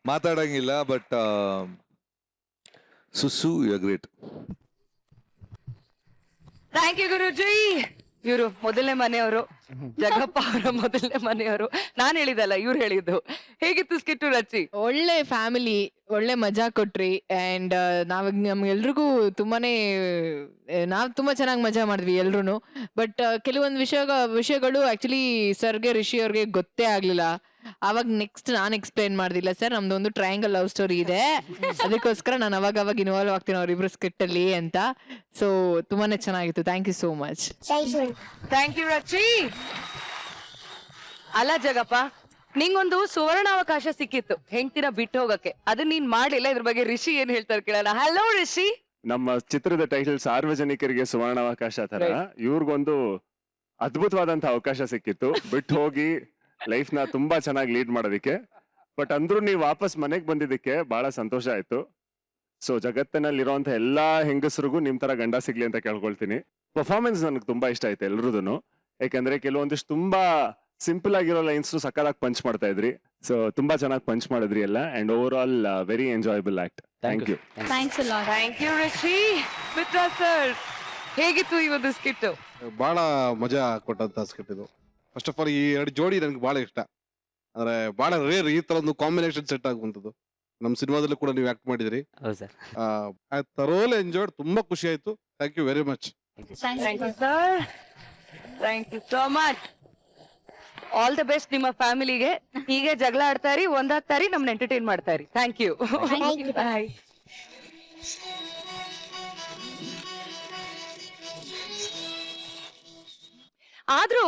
ಮಾತಾಡಂಗಿಲ್ಲ, ಬಟ್ ಸುಸು you great. Thank you Guruji. ಇವರು ಮೊದಲನೇ ಮನೆಯವರು, ಜಗಪ್ಪ ಅವರ ಮೊದಲನೇ ಮನೆಯವರು. ನಾನ್ ಹೇಳಿದಲ್ಲ, ಇವ್ರು ಹೇಳಿದ್ದು. ಹೇಗಿತ್ತು ಸ್ಕಿಟ್ಟು ರಚಿ? ಒಳ್ಳೆ ಫ್ಯಾಮಿಲಿ, ಒಳ್ಳೆ ಮಜಾ ಕೊಟ್ರಿ. ಅಂಡ್ ನಮ್ಗೆಲ್ರಿಗೂ ನಾವ್ ತುಂಬಾ ಚೆನ್ನಾಗಿ ಮಜಾ ಮಾಡಿದ್ವಿ ಎಲ್ರು. ಬಟ್ ಕೆಲವೊಂದು ವಿಷಯಗಳು ಆಕ್ಚುಲಿ ಸರ್ಗೆ, ರಿಷಿ ಅವ್ರಿಗೆ ಗೊತ್ತೇ ಆಗ್ಲಿಲ್ಲ. ಅವಾಗ ನೆಕ್ಸ್ಟ್ ನಾನು ಎಕ್ಸ್ಪ್ಲೈನ್ ಮಾಡ್ದಿಲ್ಲ. ಸರ್, ನಮ್ದೊಂದು ಟ್ರಯಾಂಗಲ್ ಲವ್ ಸ್ಟೋರಿ ಇದೆ, ಅದಕ್ಕೋಸ್ಕರ ನಾನು ಅವಾಗ ಇನ್ವಾಲ್ವ್ ಆಗ್ತೀನಿ ಅವ್ರಿಬ್ರು ಸ್ಕಿಟ್ ಅಲ್ಲಿ ಅಂತ. ಸೊ ತುಂಬಾನೇ ಚೆನ್ನಾಗಿತ್ತು. Thank you so much. Thank you Rachi. ಅಲ್ಲ ಜಗಪ್ಪ, ನಿಂಗೊಂದು ಸುವರ್ಣಾವಕಾಶ ಸಿಕ್ಕಿತ್ತು ಹೆಂಡ್ತಿನ ಬಿಟ್ಟು ಹೋಗಕ್ಕೆ, ಅದನ್ನ ನೀನ್ ಮಾಡ್ಲಿಲ್ಲ. ಇದ್ರ ಬಗ್ಗೆ ರಿಷಿ ಏನ್ ಹೇಳ್ತಾರೆ ಕೇಳೋಣ. ಹಲೋ ರಿಷಿ. ನಮ್ಮ ಚಿತ್ರದ ಟೈಟಲ್ ಸಾರ್ವಜನಿಕರಿಗೆ ಸುವರ್ಣಾವಕಾಶ ತರ, ಇವ್ರಿಗೊಂದು ಅದ್ಭುತವಾದಂತ ಅವಕಾಶ ಸಿಕ್ಕಿತ್ತು ಬಿಟ್ಟು ಹೋಗಿ ಲೈಫ್ ನ ತುಂಬಾ ಚೆನ್ನಾಗಿ ಲೀಡ್ ಮಾಡೋದಿಕ್ಕೆ. ಬಟ್ ಅಂದ್ರೂ ನೀವು ವಾಪಸ್ ಮನೆಗ್ ಬಂದಿದ್ದಕ್ಕೆ ಬಹಳ ಸಂತೋಷ ಆಯ್ತು. ಸೊ ಜಗತ್ತಿನಲ್ಲಿರುವಂತ ಎಲ್ಲಾ ಹೆಂಗಸರಿಗೂ ನಿಮ್ ತರ ಗಂಡ ಸಿಗ್ಲಿ ಅಂತ ಕೇಳ್ಕೊಳ್ತೀನಿ. ಪರ್ಫಾರ್ಮೆನ್ಸ್ ನನಗೆ ತುಂಬಾ ಇಷ್ಟ ಆಯ್ತು ಎಲ್ರದೂನು. ಯಾಕಂದ್ರೆ ಕೆಲವೊಂದಿಷ್ಟು ತುಂಬಾ ಸಿಂಪಲ್ ಆಗಿರೋ ಲೈನ್ಸ್ ಸಕ್ಕದಾಗಿ ಪಂಚ್ ಮಾಡ್ತಾ ಇದ್ರಿ. ಸೊ ತುಂಬಾ ಚೆನ್ನಾಗಿ ಪಂಚ್ ಮಾಡಿದ್ರಿ ಎಲ್ಲ. And over all very enjoyable act. Thank you. Thanks ಅಲ್ಲ. Thank you Rishi. Mitra sir, ಹೇಗಿತ್ತು ಈ ಒಂದು ಸ್ಕಿಟ್? ಬಹಳ ಮಜಾ ಕೊಟ್ಟಂತ ಸ್ಕಿಟ್ ಇದು. ಫಸ್ಟ್ ಆಫ್ ಆಲ್ ಈ 2 ಜೋಡಿ ನನಗೆ ಬಹಳ ಇಷ್ಟ. ಅಂದ್ರೆ ಬಹಳ ರೇರ್ ಈ ತರ ಒಂದು ಕಾಂಬಿನೇಷನ್ ಸೆಟ್ ಆಗುವಂತದ್ದು. ನಮ್ಮ ಸಿನಿಮಾದಲ್ಲೂ ಕೂಡ ನೀವು ಆಕ್ಟ್ ಮಾಡಿದ್ರಿ. ಹೌದು ಸರ್. I thoroughly enjoyed. ತುಂಬಾ ಖುಷಿ ಆಯ್ತು. Thank you very much. Thank you sir. Thank you so much. All the best ನಿಮ್ಮ ಫ್ಯಾಮಿಲಿಗೆ. ಹೀಗೆ ಜಗಳ ಆಡ್ತಾರಿ, ಒಂದಾಗ್ತಾರಿ, ನಮ್ನ ಎಂಟರ್ಟೈನ್ ಮಾಡ್ತಾರಿ. Thank you. ಬಾಯ್. ಆದ್ರೂ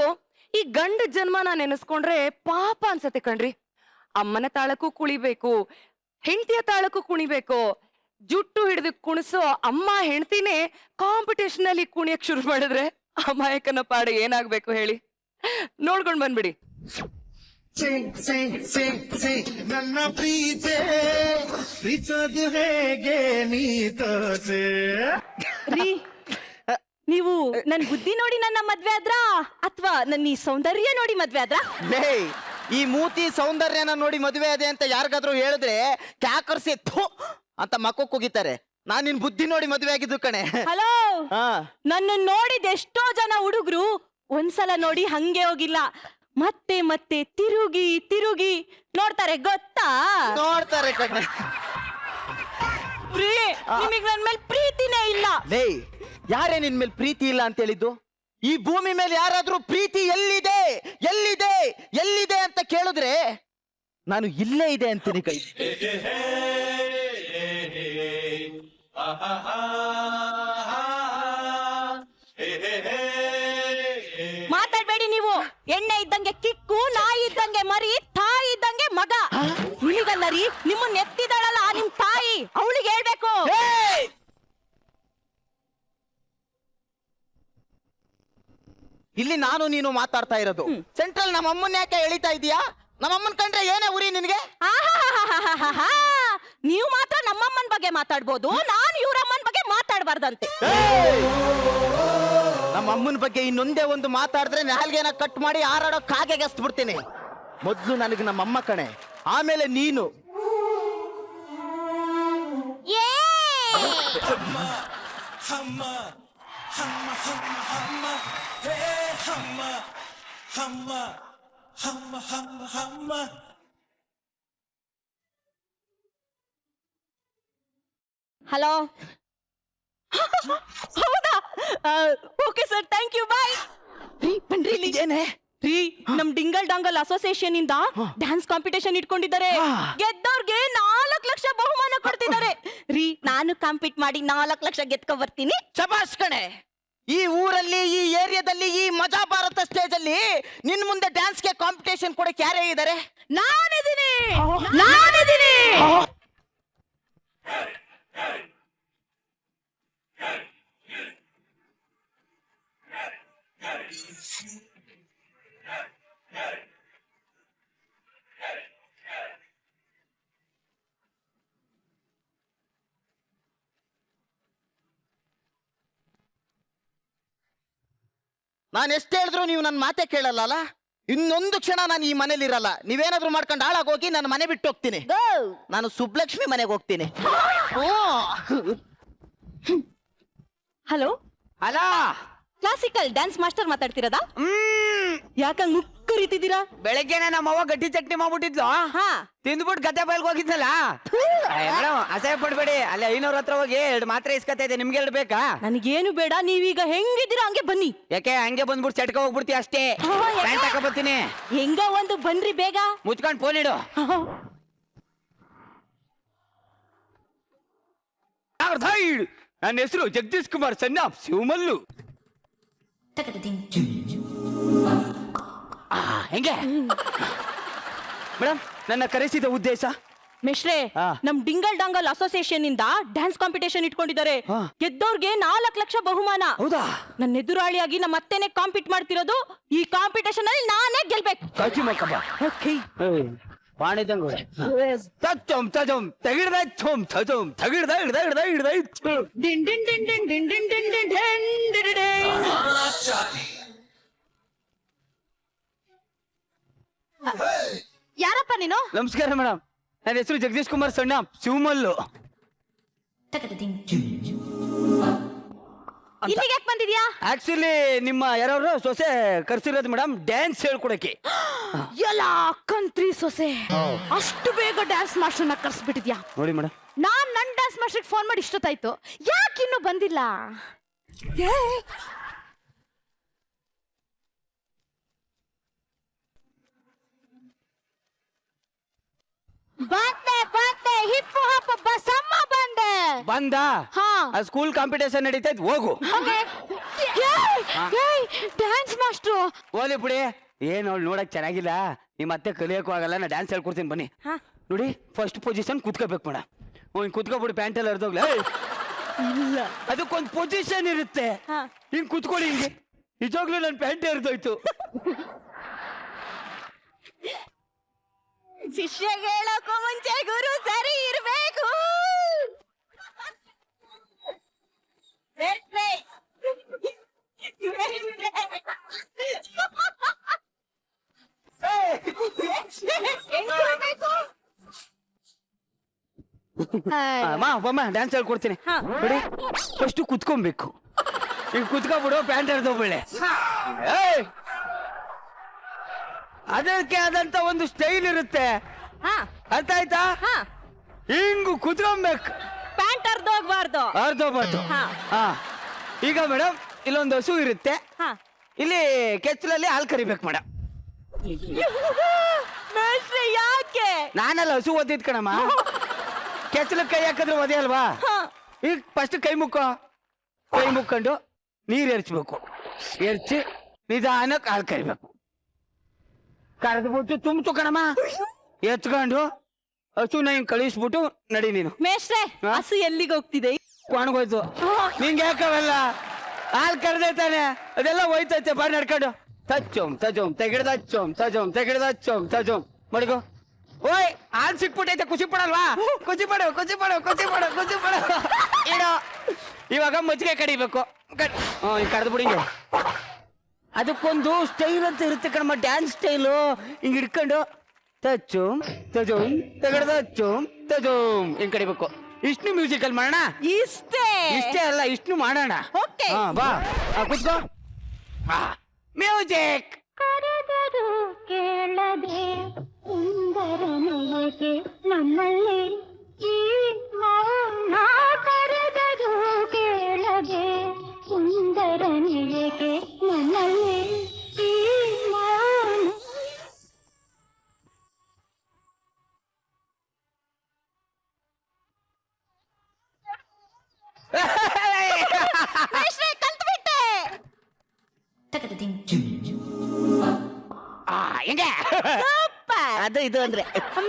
ಈ ಗಂಡ ಜನ್ಮನ ನೆನೆಸ್ಕೊಂಡ್ರೆ ಪಾಪ ಅನ್ಸತ್ತೆ ಕಣ್ರಿ. ಅಮ್ಮನ ತಾಳಕ್ಕೂ ಕುಣಿಬೇಕು, ಹೆಂಡತಿಯ ತಾಳಕ್ಕೂ ಕುಣಿಬೇಕು. ಜುಟ್ಟು ಹಿಡಿದು ಕುಣಿಸೋ ಅಮ್ಮ ಹೆಂಡತಿನೇ ಕಾಂಪಿಟೇಷನ್ ಅಲ್ಲಿ ಕುಣಿಯಕ್ ಶುರು ಮಾಡಿದ್ರೆ ಅಮಾಯಕನ ಪಾಡು ಏನಾಗ್ಬೇಕು ಹೇಳಿ. ನೋಡ್ಕೊಂಡ್ ಬಂದ್ಬಿಡಿ. ನನ್ನ ಪ್ರೀತಿ ಪ್ರೀತದು ಹೇಗೆ ನೀ ತೋಸೆ. ರೀ, ನೀವು ನನ್ ಬುದ್ಧಿ ನೋಡಿ ನನ್ನ ಮದ್ವೆ ಆದ್ರ ಅಥವಾ ನನ್ನ ಈ ಸೌಂದರ್ಯ ನೋಡಿ ಮದ್ವೆ ಆದ್ರ? ಲೇ, ಈ ಮೂತಿ ಸೌಂದರ್ಯನ ನೋಡಿ ಮದುವೆ ಅದೇ ಅಂತ ಯಾರಿಗಾದ್ರೂ ಹೇಳಿದ್ರೆ ಕ್ಯಾಕರ್ಸಿ ಥು ಅಂತ ಮಕ್ಕಕ್ಕೆ ಹೋಗಿತಾರೆ. ನಾನ್ ನಿನ್ ಬುದ್ಧಿ ನೋಡಿ ಮದುವೆ ಆಗಿದ್ದು ಕಣೆ. ಹಲೋ, ಹಾ, ನನ್ನ ನೋಡಿದ ಎಷ್ಟೋ ಜನ ಹುಡುಗರು ಒಂದ್ಸಲ ನೋಡಿ ಹಂಗೆ ಹೋಗಿಲ್ಲ, ಮತ್ತೆ ಮತ್ತೆ ತಿರುಗಿ ತಿರುಗಿ ನೋಡ್ತಾರೆ ಗೊತ್ತಾ? ನೋಡ್ತಾರೆ ಕಣೆ. ನಿಮಗ್ ನನ್ ಮೇಲೆ ಪ್ರೀತಿನೇ ಇಲ್ಲ. ಲೇ, ಯಾರೇ ನಿನ್ ಮೇಲೆ ಪ್ರೀತಿ ಇಲ್ಲ ಅಂತ ಹೇಳಿದ್ದು? ಈ ಭೂಮಿ ಮೇಲೆ ಯಾರಾದ್ರೂ ಪ್ರೀತಿ ಎಲ್ಲಿದೆ ಎಲ್ಲಿದೆ ಎಲ್ಲಿದೆ ಅಂತ ಕೇಳಿದ್ರೆ ನಾನು ಇಲ್ಲೇ ಇದೆ ಅಂತೀನಿ ಕೈ. ಮಾತಾಡ್ಬೇಡಿ ನೀವು. ಎಣ್ಣೆ ಇದ್ದಂಗೆ ಕಿಕ್ಕು, ನಾಯಿ ಇದ್ದಂಗೆ ಮರಿ, ತಾಯಿ ಇದ್ದಂಗೆ ಮಗ. ನಿಮಗಲ್ಲ ರೀ, ನಿಮ್ಮನ್ನ ಎತ್ತಿದಾಳಲ್ಲ ನಿಮ್ ತಾಯಿ, ಅವಳಿಗೆ ಹೇಳ್ಬೇಕು. ಇಲ್ಲಿ ನಾನು ನೀನು ಮಾತಾಡ್ತಾ ಇರೋದು. ಸೆಂಟ್ರಲ್ ನಮ್ಮ ಅಮ್ಮನ್ ಯಾಕೆ ಎಳಿತಾ ಇದೀಯಾ? ನಮ್ಮ ಅಮ್ಮನ್ ಕಂಡ್ರೆ ಏನೇ ಉರಿ ನಿನ್ಗೆ? ನೀವು ಮಾತ್ರ ನಮ್ಮಮ್ಮನ್ ಬಗ್ಗೆ ಮಾತಾಡ್ಬೋದು, ನಾನು ಇವ್ರಮ್ಮನ್ ಬಗ್ಗೆ ಮಾತಾಡ್ಬಾರ್ದಂತೆ. ನಮ್ಮ ಅಮ್ಮನ ಬಗ್ಗೆ ಇನ್ನೊಂದೇ ಒಂದು ಮಾತಾಡಿದ್ರೆ ನಾಲ್ಗೆನ ಕಟ್ ಮಾಡಿ ಹಾರಾಡೋ ಕಾಗೆಗೆ ಎಸ್ಬಿಡ್ತೀನಿ. ಮೊದ್ಲು ನನಗೆ ನಮ್ಮ ಅಮ್ಮ ಕಣೆ, ಆಮೇಲೆ ನೀನು. ಹಲೋ. ಹೌದಾ? ಓಕೆ ಸರ್, ಥ್ಯಾಂಕ್ ಯು, ಬಾಯ್. ಬನ್ರಿ ಇಲ್ಲಿ. ಏನೇ ರೀ, ನಮ್ ಡಿಂಗಲ್ ಡಾಂಗಲ್ ಅಸೋಸಿಯೇಷನ್ ಇಂದ ಡ್ಯಾನ್ಸ್ ಕಾಂಪಿಟೇಷನ್ ಇಟ್ಕೊಂಡಿದ್ದಾರೆ. ಗೆದ್ದವ್ರಿಗೆ 4 ಲಕ್ಷ ಬಹುಮಾನ ಕೊಡ್ತಿದ್ದಾರೆ. ರೀ, ನಾನು ಕಾಂಪೀಟ್ ಮಾಡಿ 4 ಲಕ್ಷ ಗೆದ್ಕೊ ಬರ್ತೀನಿ. ಶಬಾಷ್ ಕಣೆ. ಈ ಊರಲ್ಲಿ, ಈ ಏರಿಯಾದಲ್ಲಿ, ಈ ಮಜಾ ಭಾರತ ಸ್ಟೇಜ್ ಅಲ್ಲಿ ನಿನ್ ಮುಂದೆ ಡ್ಯಾನ್ಸ್ಗೆ ಕಾಂಪಿಟೇಷನ್ ಕೊಡಕ್ಕೆ ಯಾರೇ ಇದ್ದಾರೆ? ನಾನಿದ್ದೀನಿ. ನಾನು ಎಷ್ಟು ಹೇಳಿದ್ರು ನೀವು ನನ್ನ ಮಾತೇ ಕೇಳಲ್ಲ. ಇನ್ನೊಂದು ಕ್ಷಣ ನಾನು ಈ ಮನೇಲಿ ಇರಲ್ಲ. ನೀವೇನಾದ್ರೂ ಮಾಡ್ಕೊಂಡು ಹಾಳಾಗೋಗಿ ನಾನು ಮನೆ ಬಿಟ್ಟು ಹೋಗ್ತೀನಿ. ನಾನು ಸುಬ್ಲಕ್ಷ್ಮಿ ಮನೆಗೆ ಹೋಗ್ತೀನಿ. ಹಲೋ, ಅಲ್ಲ ಕ್ಲಾಸಿಕಲ್ ಡ್ಯಾನ್ಸ್ ಮಾಸ್ಟರ್ ಮಾತಾಡ್ತಿರೋದಾ? ಯಾಕಂಗ್ ಮುಕ್ಕರಿತಿದ್ದೀರಾ? ಬೆಳಗ್ಗೆನೆ ನಮ್ಮ ಅವ್ವ ಗಟ್ಟಿ ಚಟ್ನಿ ಮಾಡ್ಬಿಟ್ಟಿದ್ಲು. ತಿಂದ್ಬಿಟ್ಟು ಗದ್ದೆ ಬಯಲ್ಗೆ ಹೋಗಿದ್ನಲ್ಲ. ಮೇಡಮ್ ಅಸಹ್ಯ ಪಡ್ಬೇಡಿ. ಅಲ್ಲಿ 500 ಹತ್ರ ಹೋಗಿ 2 ಮಾತ್ರೆ ಇಸ್ಕತಾ ಇದೆ. ನಿಮ್ಗೆ 2 ಬೇಕಾ? ನನಗೇನು ಬೇಡ, ನೀವೀಗ ಹೆಂಗಿದ್ದೀರಾ ಹಂಗೆ ಬನ್ನಿ. ಯಾಕೆ ಹಂಗೆ ಬಂದ್ಬಿಟ್ಟು ಚಟ್ಕ ಹೋಗ್ಬಿಡ್ತಿ ಅಷ್ಟೇ. ಪ್ಯಾಂಟ್ ಹಾಕ ಬರ್ತೀನಿ. ಹೆಂಗ ಒಂದು ಬನ್ರಿ ಬೇಗ. ಮುಚ್ಕೊಂಡು ಫೋನ್ ಇಡು. ನನ್ನ ಹೆಸರು ಜಗದೀಶ್ ಕುಮಾರ್ ಸಣ್ಣ ಶಿವಮಲ್ಲು. ಹೆಂಗೆ ಮೇಡಮ್ ನನ್ನ ಕರೆಸಿದ ಉದ್ದೇಶ? ಮಿಶ್ರೆ, ನಮ್ ಡಿಂಗಲ್ ಡಾಂಗಲ್ ಅಸೋಸಿಯೇಷನ್ ಇಂದ ಡ್ಯಾನ್ಸ್ ಕಾಂಪಿಟೇಷನ್ ಇಟ್ಕೊಂಡಿದ್ದಾರೆ. ಗೆದ್ದವ್ರಿಗೆ 4 ಲಕ್ಷ ಬಹುಮಾನ. ಹೌದಾ? ನನ್ನ ಎದುರಾಳಿಯಾಗಿ ನಮ್ಮ ಅತ್ತೆನೆ ಕಾಂಪೀಟ್ ಮಾಡ್ತಿರೋದು. ಈ ಕಾಂಪಿಟೇಷನ್ ಅಲ್ಲಿ ನಾನೇ ಗೆಲ್ಬೇಕು. ಕಾಚಿ ಮಕ್ಕಬ್ಬ ಪಾಣಿದಂಗ ತಚ್ಚೋಮ್ ತಜೋಮ್ ತಗಿಡ್ದ ಚೋಮ್ ತಜೋಮ್ ತಗಿಡ್ದ ಹಿಡ್ದ ಹಿಡ್ದ ಹಿಡ್ದ ಡಿನ್ ಡಿನ್ ಡಿನ್ ಡಿನ್ ಡಿನ್ ಡಿನ್ ಡಿನ್ ಡಿನ್ ಡಿನ್ ಡಿನ್ ಡಿನ್. ಯಾರಪ್ಪ ನೀನು? ನಮಸ್ಕಾರ ಮೇಡಮ್, ನನ್ನ ಹೆಸರು ಜಗದೀಶ್ ಕುಮಾರ್ ಸಣ್ಣ ಶಿವಮಲ್ಲು. ಇಲ್ಲಿಗೆ ಯಾಕೆ ಬಂದಿದ್ಯಾ? ಆಕ್ಚುಲಿ ನಿಮ್ಮ ಯಾರು ಸೊಸೆ ಕರ್ಸಿರೋದು ಮೇಡಮ್ ಡ್ಯಾನ್ಸ್ ಹೇಳ್ಕೊಡಕ್ಕೆ. ಎಲ್ಲ ಕಂತ್ರಿ ಸೊಸೆ, ಅಷ್ಟು ಬೇಗ ಡ್ಯಾನ್ಸ್ ಮಾಸ್ಟರ್ನ ಕರ್ಸ್ಬಿಟ್ಟಿದ್ಯಾ? ನೋಡಿ ಮೇಡಮ್, ನಾನ್ ನನ್ ಡ್ಯಾನ್ಸ್ ಮಾಸ್ಟರ್ಗೆ ಫೋನ್ ಮಾಡಿ ಇಷ್ಟೊತ್ತಾಯ್ತು, ಯಾಕೆ ಇನ್ನು ಬಂದಿಲ್ಲ? ಬಂದೆ ಬಂದೆ, ಹಿಪ್ ಹಾಪ್ ಬಸಮ್ಮ ಬಂದೆ. ಬಂದ ಸ್ಕೂಲ್ ಕಾಂಪಿಟೇಷನ್ ನಡೀತೈತ್ ಹೋಗು. ಡ್ಯಾನ್ಸ್ ಮಾಸ್ಟ್ರು ಓಲಿ ಬಿಡಿ. ಏನ್ ಅವಳು ನೋಡಕ್ ಚೆನ್ನಾಗಿಲ್ಲ, ನಿಮ್ಮ ಮತ್ತೆ ಕಲಿಯಕ್ಕೂ ಆಗಲ್ಲ. ನಾ ಡ್ಯಾನ್ಸ್ ಹೇಳ್ಕೊಡ್ತೀನಿ ಬನ್ನಿ. ನೋಡಿ, ಫಸ್ಟ್ ಪೊಸಿಷನ್ ಕುತ್ಕೋಬೇಕು ಮೇಡಮ್. ಹಿಂಗ್ ಕುತ್ಕೊಬಿಡಿ, ಪ್ಯಾಂಟ್ ಎಲ್ಲ ಹರಿದೋಗ್ಲ. ಇಲ್ಲ, ಅದಕ್ಕೊಂದು ಪೊಸಿಷನ್ ಇರುತ್ತೆ. ಹಿಂಗ್ ಕುತ್ಕೊಳ್ಳಿ. ಹಿಂಗೆ ನಿಜವಾಗ್ಲೂ ನನ್ನ ಪ್ಯಾಂಟ್ ಹರಿದೋಯ್ತು. ಶಿಷ್ಯಗೆ ಹೇಳೋಕ್ಕೂ ಮುಂಚೆ ಗುರು ಸರಿ ಇರ್ಬೇಕು. ಡ್ಯಾನ್ಸ್ ಹೇಳ್ಕೊಡ್ತೀನಿ ನೋಡಿ. ಫಸ್ಟ್ ಕುತ್ಕೊಬೇಕು. ಈಗ ಕುತ್ಕೊಬಿಡು, ಪ್ಯಾಂಟ್ ಹರಿದೋಗ್ಬಿಳೆ. ಅದಕ್ಕೆ ಆದಂತ ಒಂದು ಸ್ಟೈಲ್ ಇರುತ್ತೆ, ಅರ್ಥ ಆಯ್ತಾ? ಹಿಂಗು ಕುತ್ಕೊಬೇಕು, ಪ್ಯಾಂಟ್ ಅರ್ಧೋಗ್ಬಾರ್ದು. ಅರ್ಧೋಗ್ಬಾರ್ದು. ಈಗ ಮೇಡಮ್ ಇಲ್ಲೊಂದು ಹಸು ಇರುತ್ತೆ, ಇಲ್ಲಿ ಕೆಚ್ಚಲಲ್ಲಿ ಹಾಲು ಕರಿಬೇಕು ಮೇಡಮ್. ಯಾಕೆ? ನಾನೆಲ್ಲ ಹಸು ಓದಿದ್ ಕಣಮ್ಮ. ಕೆಚ್ಚಲ ಕೈ ಹಾಕಿದ್ರೆ ಒದೆ ಅಲ್ವಾ? ಈಗ ಫಸ್ಟ್ ಕೈ ಮುಕ್ಕೊಂಡು ನೀರು ಎರಚ್ಬೇಕು. ಎರಚಿ ನಿಧಾನಕ್ಕೆ ಹಾಲು ಕರಿಬೇಕು. ಕರೆದ್ಬಿಟ್ಟು ತುಂಬಿತು ಕಣಮ್ಮ. ಎತ್ಕೊಂಡು ಹಸುನ ಹಿಂಗ್ ಕಳಿಸ್ಬಿಟ್ಟು ನಡಿ ನೀನು. ಮೇಷ್ಟ್ರೆ, ಹಸು ಎಲ್ಲಿಗೆ ಹೋಗ್ತಿದೆ? ಒಣಗೋಯ್ತು. ನಿಂಗೆ ಯಾಕವೆಲ್ಲ ಹಾಲು ಕರೆದೇ ತಾನೆ, ಅದೆಲ್ಲ ಹೋಯ್ತೈತೆ. ಬಾರಿ ನಡ್ಕೊಂಡು ತಚ್ಚೋಮ್ ತಜೋಮ್ ತೆಗಿಡ್ದ ಹಚ್ಚೋಮ್ ತಜೋಮ್ ತೆಗಿಡ್ದ ಹಚ್ಚೋಮ್ ತಜೋಮ್ ಮಡಿಗೋ. ಓಯ್, ಹಾಲು ಸಿಕ್ಬಿಟ್ಟೈತೆ, ಖುಷಿ ಪಡಲ್ವಾ? ಖುಷಿ ಪಡು ಖುಷಿ ಪಡು ಖುಷಿ ಪಡು ಖುಷಿ ಪಡು. ಇಡೋ, ಇವಾಗ ಮಜ್ಜಿಗೆ ಕಡಿಬೇಕು. ಹಿಂಗೆ ಕರೆದು ಬಿಡಿ. ಹಿಂಗೆ ಅದಕ್ಕೊಂದು ಸ್ಟೈಲ್ ಅಂತ ಇರುತ್ತೆ ಕಣಮ್ಮ, ಡ್ಯಾನ್ಸ್ ಸ್ಟೈಲು. ಹಿಂಗ್ ಹಿಡ್ಕೊಂಡು ತಚ್ಚೋಮ್ ತಜೋಮ್ ತೆಗಿಡ್ದ ಹಚ್ಚೋಮ್ ತಜೋಮ್ ಹಿಂಗ್ ಕಡಿಬೇಕು. ಇಷ್ಟು ಮ್ಯೂಸಿಕಲ್ ಮಾಡೋಣ. ಇಷ್ಟೇ ಅಲ್ಲ, ಇಷ್ಟು ಮಾಡೋಣ. ಬಾ ಕುತ್ಕೋ. ಮ್ಯೂಸಿಕ್. ಕರೆದರು ಕೇಳದೆ ಸುಂದರನಿಗೆ ನಮ್ಮಲ್ಲಿ ಈ ಮೌನ. ಕರೆದರು ಕೇಳದೆ ಸುಂದರನಿಗೆ ನಮ್ಮಲ್ಲಿ ಈ ಮೌನ. ಅದು ಇದು ಅಂದ್ರೆ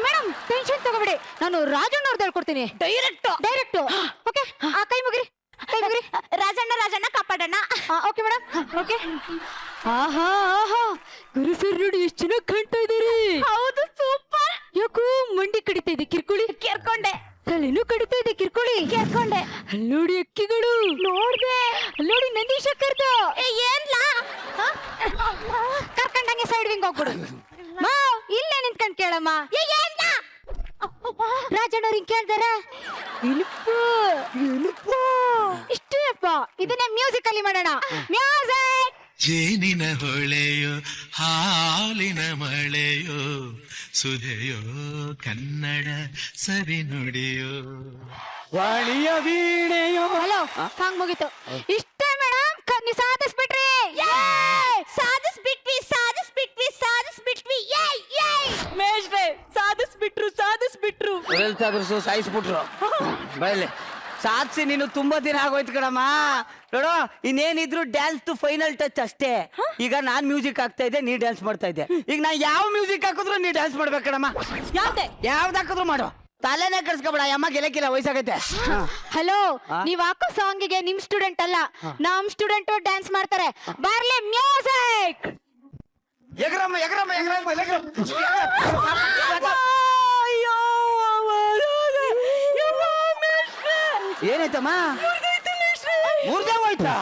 ಮೇಡಮ್ ಟೆನ್ಷನ್ ತಗೋಬೇಡಿ, ನಾನು ರಾಜಣ್ಣ ಅವ್ರದ್ದು ಹೇಳ್ಕೊಡ್ತೀನಿ. Direct okay. ಕೈ ಮುಗಿರಿ, ಕೈ ಮುಗಿರಿ. ರಾಜಣ್ಣ ಕಾಪಾಡಣ್ಣ. Okay madam, okay. ಆಹಾ ಆಹಾ, ಗುರು ಸರ್ ನೋಡಿ ಎಷ್ಟು ಚೆನ್ನಾಗಿ ಕಾಣ್ತಾ ಇದ್ದೀರಿ. ಹೌದು, ಸೂಪರ್. ಯಾಕೋ ಮಂಡಿ ಕಡಿತಾ ಇದೆ, ಕಿರ್ಕೊಳ್ಳಿ. ಕೇರ್ಕೊಂಡೆ. ತಲೆನೂ ಕಡಿತಾ ಇದೆ, ಕಿರ್ಕೊಳ್ಳಿ. ಕೇರ್ಕೊಂಡೆ. ಅಲ್ಲಿ ನೋಡಿ ಅಕ್ಕಿಗಳು. ನೋಡ್ದೆ. ಅಲ್ಲಿ ನೋಡಿ ನಂದೀಶ ಕರ್ದು. ಏನ್ಲಾ? ಕರ್ಕೊಂಡಂಗೆ ಸೈಡ್ ವಿಂಗ್ ಹೋಗ್ಬಿಡು ಮಾ ಇಲ್ಲೇ ನಿಂತ್ಕೊಂಡ್ ಕೇಳಮ್ಮ ರಾಜಣ್ಣವ್ರು ಹಿಂಗ್ ಕೇಳ್ದಾರ ಇಳುಪು ಇಳುಪು ಇಷ್ಟು ಅಪ್ಪ ಇದನ್ನೇ ಮ್ಯೂಸಿಕ್ ಅಲ್ಲಿ ಮಾಡೋಣ ಮ್ಯೂಸಿಕ್ ಜೇನಿನ ಹೊಳೆಯೋ ಹಾಲಿನ ಮಳೆಯೋ ಸುಧೆಯೋ ಕನ್ನಡ ಸವಿ ನುಡಿಯೋ ವಾಣಿಯ ವೀಣೆಯೋ. ಹಲೋ ಸಾಂಗ್ ಮುಗೀತು ಇಷ್ಟೇ ಮೇಡಮ್ ನೀವು ಸಾಧಿಸ್ಬಿಟ್ರಿ ಸಾಧಿಸ್ಬಿಟ್ವಿ ಸಾಧಿಸ್ಬಿಟ್ವಿ ಸಾಧಿಸ್ಬಿಟ್ವಿ ಮೇಷ್ಟ್ರೆ ಸಾಧಿಸ್ಬಿಟ್ರು ಸಾಯಿಸ್ಬಿಟ್ರು ಬಯಲೆ ಸಾಧಿಸಿ ನೀನು ತುಂಬಾ ದಿನ ಆಗೋಯ್ತು ಕಣಮ್ಮ. ನೋಡೋ ಇನ್ನೇನಿದ್ರು ಡ್ಯಾನ್ಸ್ ಫೈನಲ್ ಟಚ್ ಅಷ್ಟೇ. ಈಗ ನಾನ್ ಮ್ಯೂಸಿಕ್ ಆಗ್ತಾ ಇದ್ದೆ, ನೀ ಡ್ಯಾನ್ಸ್ ಮಾಡ್ತಾ ಇದ್ದೆ. ಈಗ ನಾ ಯಾವ ಮ್ಯೂಸಿಕ್ ಹಾಕಿದ್ರು ನೀ ಡ್ಯಾನ್ಸ್ ಮಾಡ್ಬೇಕು ಕಣಮ್ಮ. ಯಾವ್ದು ಹಾಕಿದ್ರು ಮಾಡು, ತಲೆನೇ ಕರ್ಸ್ಕೊಬೇಡ. ಅಮ್ಮ ಗೆಲಕ್ಕಿಲ್ಲ, ವಯಸ್ಸಾಗೈತೆ. ಹಲೋ ನೀವ್ ಹಾಕೋ ಸಾಂಗಿಗೆ ನಿಮ್ ಸ್ಟೂಡೆಂಟ್ ಅಲ್ಲ ನಮ್ ಸ್ಟೂಡೆಂಟ್ ಡ್ಯಾನ್ಸ್ ಮಾಡ್ತಾರೆ. ಬರ್ಲಿ ಮ್ಯೂಸಿಕ್. ಎಗ್ರಮ್ಮ ಎಗ್ರಮ್ಮ ಎಗ್ರಮ್ಮ ಏನಾಯ್ತಮ್ಮ? ಮುರ್ದೆ ಹೋಯ್ತಾ?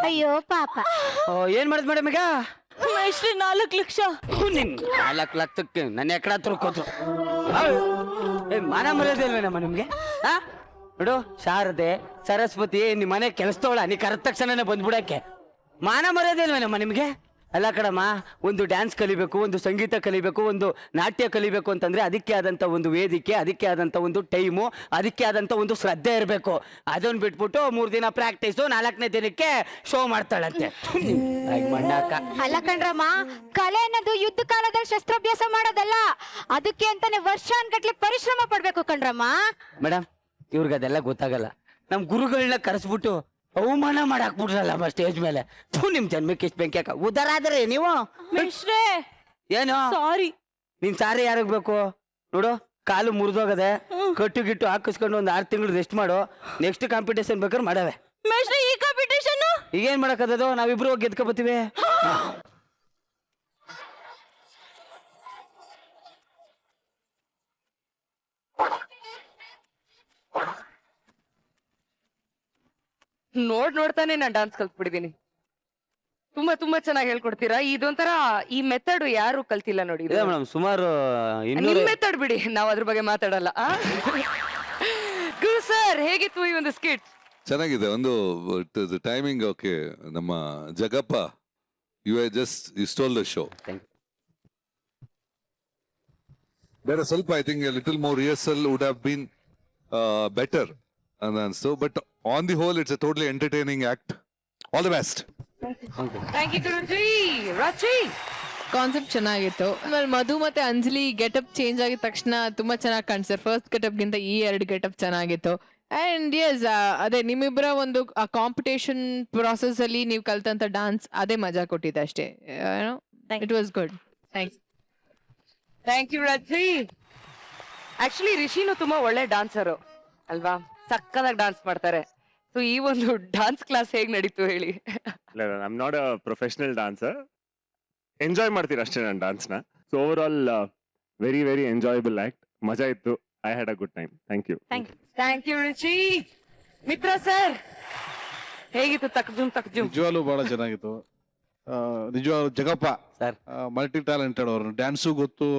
ಅಯ್ಯೋ ಪಾಪ. ಏನ್ ಮಾಡಿದ್ ಮೇಡಮ್ ಈಗ? ಮೇಷ್ಟ್ರೆ 4 ಲಕ್ಷ. 4 ಲಕ್ಷಕ್ಕೆ ನನ್ನ ಎಕಡ ತುರ್ಕೋದ್ರು. ಮಾನ ಮರ್ಯಾದೆ ಇಲ್ವೇನಮ್ಮ ನಿಮ್ಗೆ? ನೋಡು ಶಾರದೆ ಸರಸ್ವತಿ ನಿಮ್ ಮನೆ ಕೆಲಸದವಳ, ನೀ ಕರೆದ ತಕ್ಷಣನೇ ಬಂದ್ಬಿಡಕ್ಕೆ ಮಾನ ಮರ್ಯಾದೆ ಇಲ್ವೇನಮ್ಮ ನಿಮ್ಗೆ? ಅಲ್ಲ ಕಣಮ್ಮ, ಒಂದು ಡ್ಯಾನ್ಸ್ ಕಲಿಬೇಕು, ಒಂದು ಸಂಗೀತ ಕಲಿಬೇಕು, ಒಂದು ನಾಟ್ಯ ಕಲಿಬೇಕು ಅಂತಂದ್ರೆ ಅದಕ್ಕೆ ಆದಂತ ಒಂದು ವೇದಿಕೆ, ಅದಕ್ಕೆ ಆದಂತ ಒಂದು ಟೈಮು, ಅದಕ್ಕೆ ಆದಂತ ಒಂದು ಶ್ರದ್ಧೆ ಇರಬೇಕು. ಅದನ್ನ ಬಿಟ್ಬಿಟ್ಟು 3 ದಿನ ಪ್ರಾಕ್ಟೀಸು, 4ನೇ ದಿನಕ್ಕೆ ಶೋ ಮಾಡ್ತಾಳಂತೆ. ಮಂಡಾಕ ಅಲ್ಲ ಕಣ್ರಮ್ಮ, ಕಲೆ ಅನ್ನೋದು ಯುದ್ಧ ಕಾಲದಲ್ಲಿ ಶಸ್ತ್ರಾಭ್ಯಾಸ ಮಾಡೋದಲ್ಲ, ಅದಕ್ಕೆ ಅಂತಾನೆ ವರ್ಷಾನ್ಗಟ್ಲೆ ಪರಿಶ್ರಮ ಪಡ್ಬೇಕು ಕಣ್ರಮ್ಮ. ಮೇಡಮ್ ಇವ್ರಿಗೆ ಅದೆಲ್ಲ ಗೊತ್ತಾಗಲ್ಲ. ನಮ್ ಗುರುಗಳನ್ನ ಕರೆಸ್ಬಿಟ್ಟು ಅವಮಾನ ಮಾಡಾಕ್ಬಿಟ್ರಲ್ಲ ಸ್ಟೇಜ್ ಮೇಲೆ. ನಿಮ್ ಜನ್ಮಕ್ಕೆ ಇಷ್ಟ ಬೆಂಕಿ ಹಾಕ ಉದಾರ ಆದ್ರೆ ನೀವು ಏನು ಸಾರಿ. ನೀನ್ ಸಾರಿ ಯಾರಿಗ್ ಬೇಕು? ನೋಡು ಕಾಲು ಮುರಿದೋಗದೆ, ಕಟ್ಟು ಗಿಟ್ಟು ಹಾಕಿಸ್ಕೊಂಡು ಒಂದು 6 ತಿಂಗಳು ರೆಸ್ಟ್ ಮಾಡು. ನೆಕ್ಸ್ಟ್ ಕಾಂಪಿಟೇಷನ್ ಬೇಕಾದ್ರೆ ಮಾಡವೆ. ಮೇಷ್ಟ್ರೆ ಈ ಕಾಂಪಿಟೇಷನ್ ಈಗೇನ್ ಮಾಡಕ್ಕದದು? ನಾವಿಬ್ರು ಹೋಗಿ ಗೆದ್ಕೊಬತ್ತೀವಿ. ನೋಡ್ತಾನೆ ನಾನು ಡಾನ್ಸ್ ಕಲ್ತ್ಬಿಟ್ಟಿದೀನಿ. ತುಂಬಾ ಚೆನ್ನಾಗಿ ಹೇಳ್ಕೊಡ್ತೀರಾ. ಇದೊಂಥರ ಈ ಮೆಥಡ್ ಯಾರು ಕಲ್ತಿಲ್ಲ ನೋಡಿ. ಮೇಡಮ್ ಸುಮಾರು ನಿಮ್ ಮೆಥಡ್ ಬಿಡಿ, ನಾವ್ ಅದ್ರ ಬಗ್ಗೆ ಮಾತಾಡಲ್ಲ. ಗುರು ಸರ್ ಹೇಗಿತ್ತು ಈ ಒಂದು ಸ್ಕಿಟ್? ಚೆನ್ನಾಗಿದೆ. ಒಂದು ಟೈಮಿಂಗ್ ಓಕೆ. ನಮ್ಮ Jagappa you stole the show. ಬೇರೆ ಸ್ವಲ್ಪ I think little more rehearsal would have been better ಅಂತ ಅನ್ಸ್ತು. But on the whole it's a totally entertaining act. All the best. Thank you Guruji. Rachi concept ಚೆನ್ನಾಗಿತ್ತು. ಆಮೇಲೆ ಮಧು ಮತ್ತೆ ಅಂಜಲಿ ಗೆಟಪ್ ಚೇಂಜ್ ಆಗಿದ ತಕ್ಷಣ ತುಂಬಾ ಚೆನ್ನಾಗಿ ಕಾಣಿಸ್ತಾರೆ. ಫಸ್ಟ್ ಗೆಟಪ್ ಗಿಂತ ಈ 2 ಗೆಟಪ್ ಚೆನ್ನಾಗಿತ್ತು. ಅಂಡ್ ಎಸ್ ಅದೇ ನಿಮ್ಮಿಬ್ಬರ ಒಂದು ಕಾಂಪಿಟೇಷನ್ ಪ್ರಾಸೆಸ್ ಅಲ್ಲಿ ನೀವು ಕಲ್ತಂತ ಡಾನ್ಸ್ ಅದೇ ಮಜಾ ಕೊಟ್ಟಿದೆ ಅಷ್ಟೇ. It was good. Thank you Raji. Actually ರಿಷಿನು ತುಂಬಾ ಒಳ್ಳೆ ಡಾನ್ಸರು ಅಲ್ವಾ? ಸಕ್ಕದಾಗಿ ಡಾನ್ಸ್ ಮಾಡ್ತಾರೆ. ಸೊ ಈ ಒಂದು ಡಾನ್ಸ್ ಕ್ಲಾಸ್ ಹೇಗ್ ನಡೀತು ಹೇಳಿ? I am not a professional dancer. Enjoy ಮಾಡ್ತೀರ ಅಷ್ಟೇ ನಾನು ಡಾನ್ಸ್ನ. So over all very very enjoyable act. ಮಜಾ ಇತ್ತು. I had a good time. Thank you. Thank you Rishi. Mitra sir ಹೇಗಿತ್ತು? ತಕ್ಜುಮ್ ನಿಜವಾಗ್ಲೂ ಬಹಳ ಚೆನ್ನಾಗಿತ್ತು. ನಿಜವಾಗ್ಲೂ ಜಗಪ್ಪ ಸರ್ ಮಲ್ಟಿ ಟ್ಯಾಲೆಂಟೆಡ್. ಅವರು ಡ್ಯಾನ್ಸು ಗೊತ್ತು,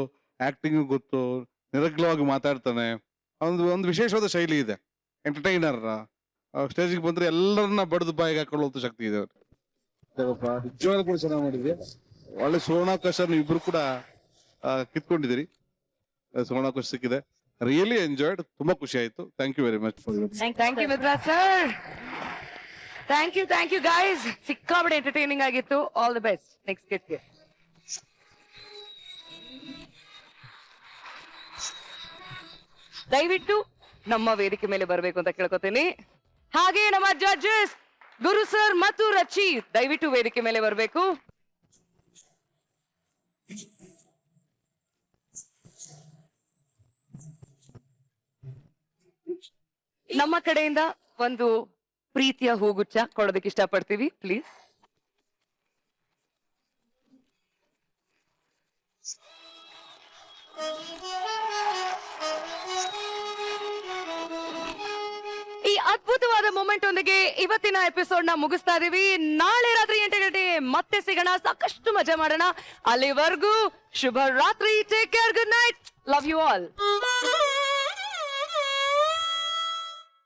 ಆಕ್ಟಿಂಗು ಗೊತ್ತು, ನಿರಗ್ಲವಾಗಿ ಮಾತಾಡ್ತಾನೆ. ಒಂದು ವಿಶೇಷವಾದ ಶೈಲಿ ಇದೆ. ಎಂಟರ್ಟೈನರ್. ಸ್ಟೇಜಿಗೆ ಬಂದ್ರೆ ಎಲ್ಲರನ್ನ ಬಡ್ದು ಬಾಯಿಗೆ ಹಾಕೊಳ್ಳುವಂತ ಶಕ್ತಿ ಇದೆ. ಜಗಪ್ಪ ನಿಜವಾಗ್ಲೂ ಕೂಡ ಚೆನ್ನಾಗಿ ಮಾಡಿದ್ವಿ. ಒಳ್ಳೆ ಸುವರ್ಣಾವಕಾಶ ಇಬ್ರು ಕೂಡ ಕಿತ್ಕೊಂಡಿದ್ದೀರಿ. ಸುವರ್ಣಾವಕಾಶ ಸಿಕ್ಕಿದೆ. Really enjoyed. ತುಂಬಾ ಖುಷಿ ಆಯ್ತು. Thank you very much. Thank you Mitra sir. Thank you guys. ಸಿಕ್ಕಾಬಡೆ ಎಂಟರ್ಟೈನಿಂಗ್ ಆಗಿತ್ತು. ಆಲ್ ದಿ ಬೆಸ್ಟ್ ನೆಕ್ಸ್ಟ್ ಗೆಟ್ಗೆ. ದಯವಿಟ್ಟು ನಮ್ಮ ವೇದಿಕೆ ಮೇಲೆ ಬರಬೇಕು ಅಂತ ಕೇಳ್ಕೊತೀನಿ. ಹಾಗೆ ನಮ್ಮ ಜಡ್ಜಸ್ ಗುರು ಸರ್ ಮತ್ತು ರಚಿ ದಯವಿಟ್ಟು ವೇದಿಕೆ ಮೇಲೆ ಬರಬೇಕು. ನಮ್ಮ ಕಡೆಯಿಂದ ಒಂದು ಪ್ರೀತಿಯ ಹೂಗುಚ್ಛ ಕೊಡೋದಕ್ಕೆ ಇಷ್ಟಪಡ್ತೀವಿ ಪ್ಲೀಸ್. ಈ ಅದ್ಭುತವಾದ ಮೂಮೆಂಟ್ ಒಂದಿಗೆ ಇವತ್ತಿನ ಎಪಿಸೋಡ್ ನ ಮುಗಿಸ್ತಾ ಇದೀವಿ. ನಾಳೆ ರಾತ್ರಿ 8 ಗಂಟೆಗೆ ಮತ್ತೆ ಸಿಗೋಣ, ಸಾಕಷ್ಟು ಮಜಾ ಮಾಡೋಣ. ಅಲ್ಲಿವರೆಗೂ ಶುಭ ರಾತ್ರಿ, take care, good night, love you all.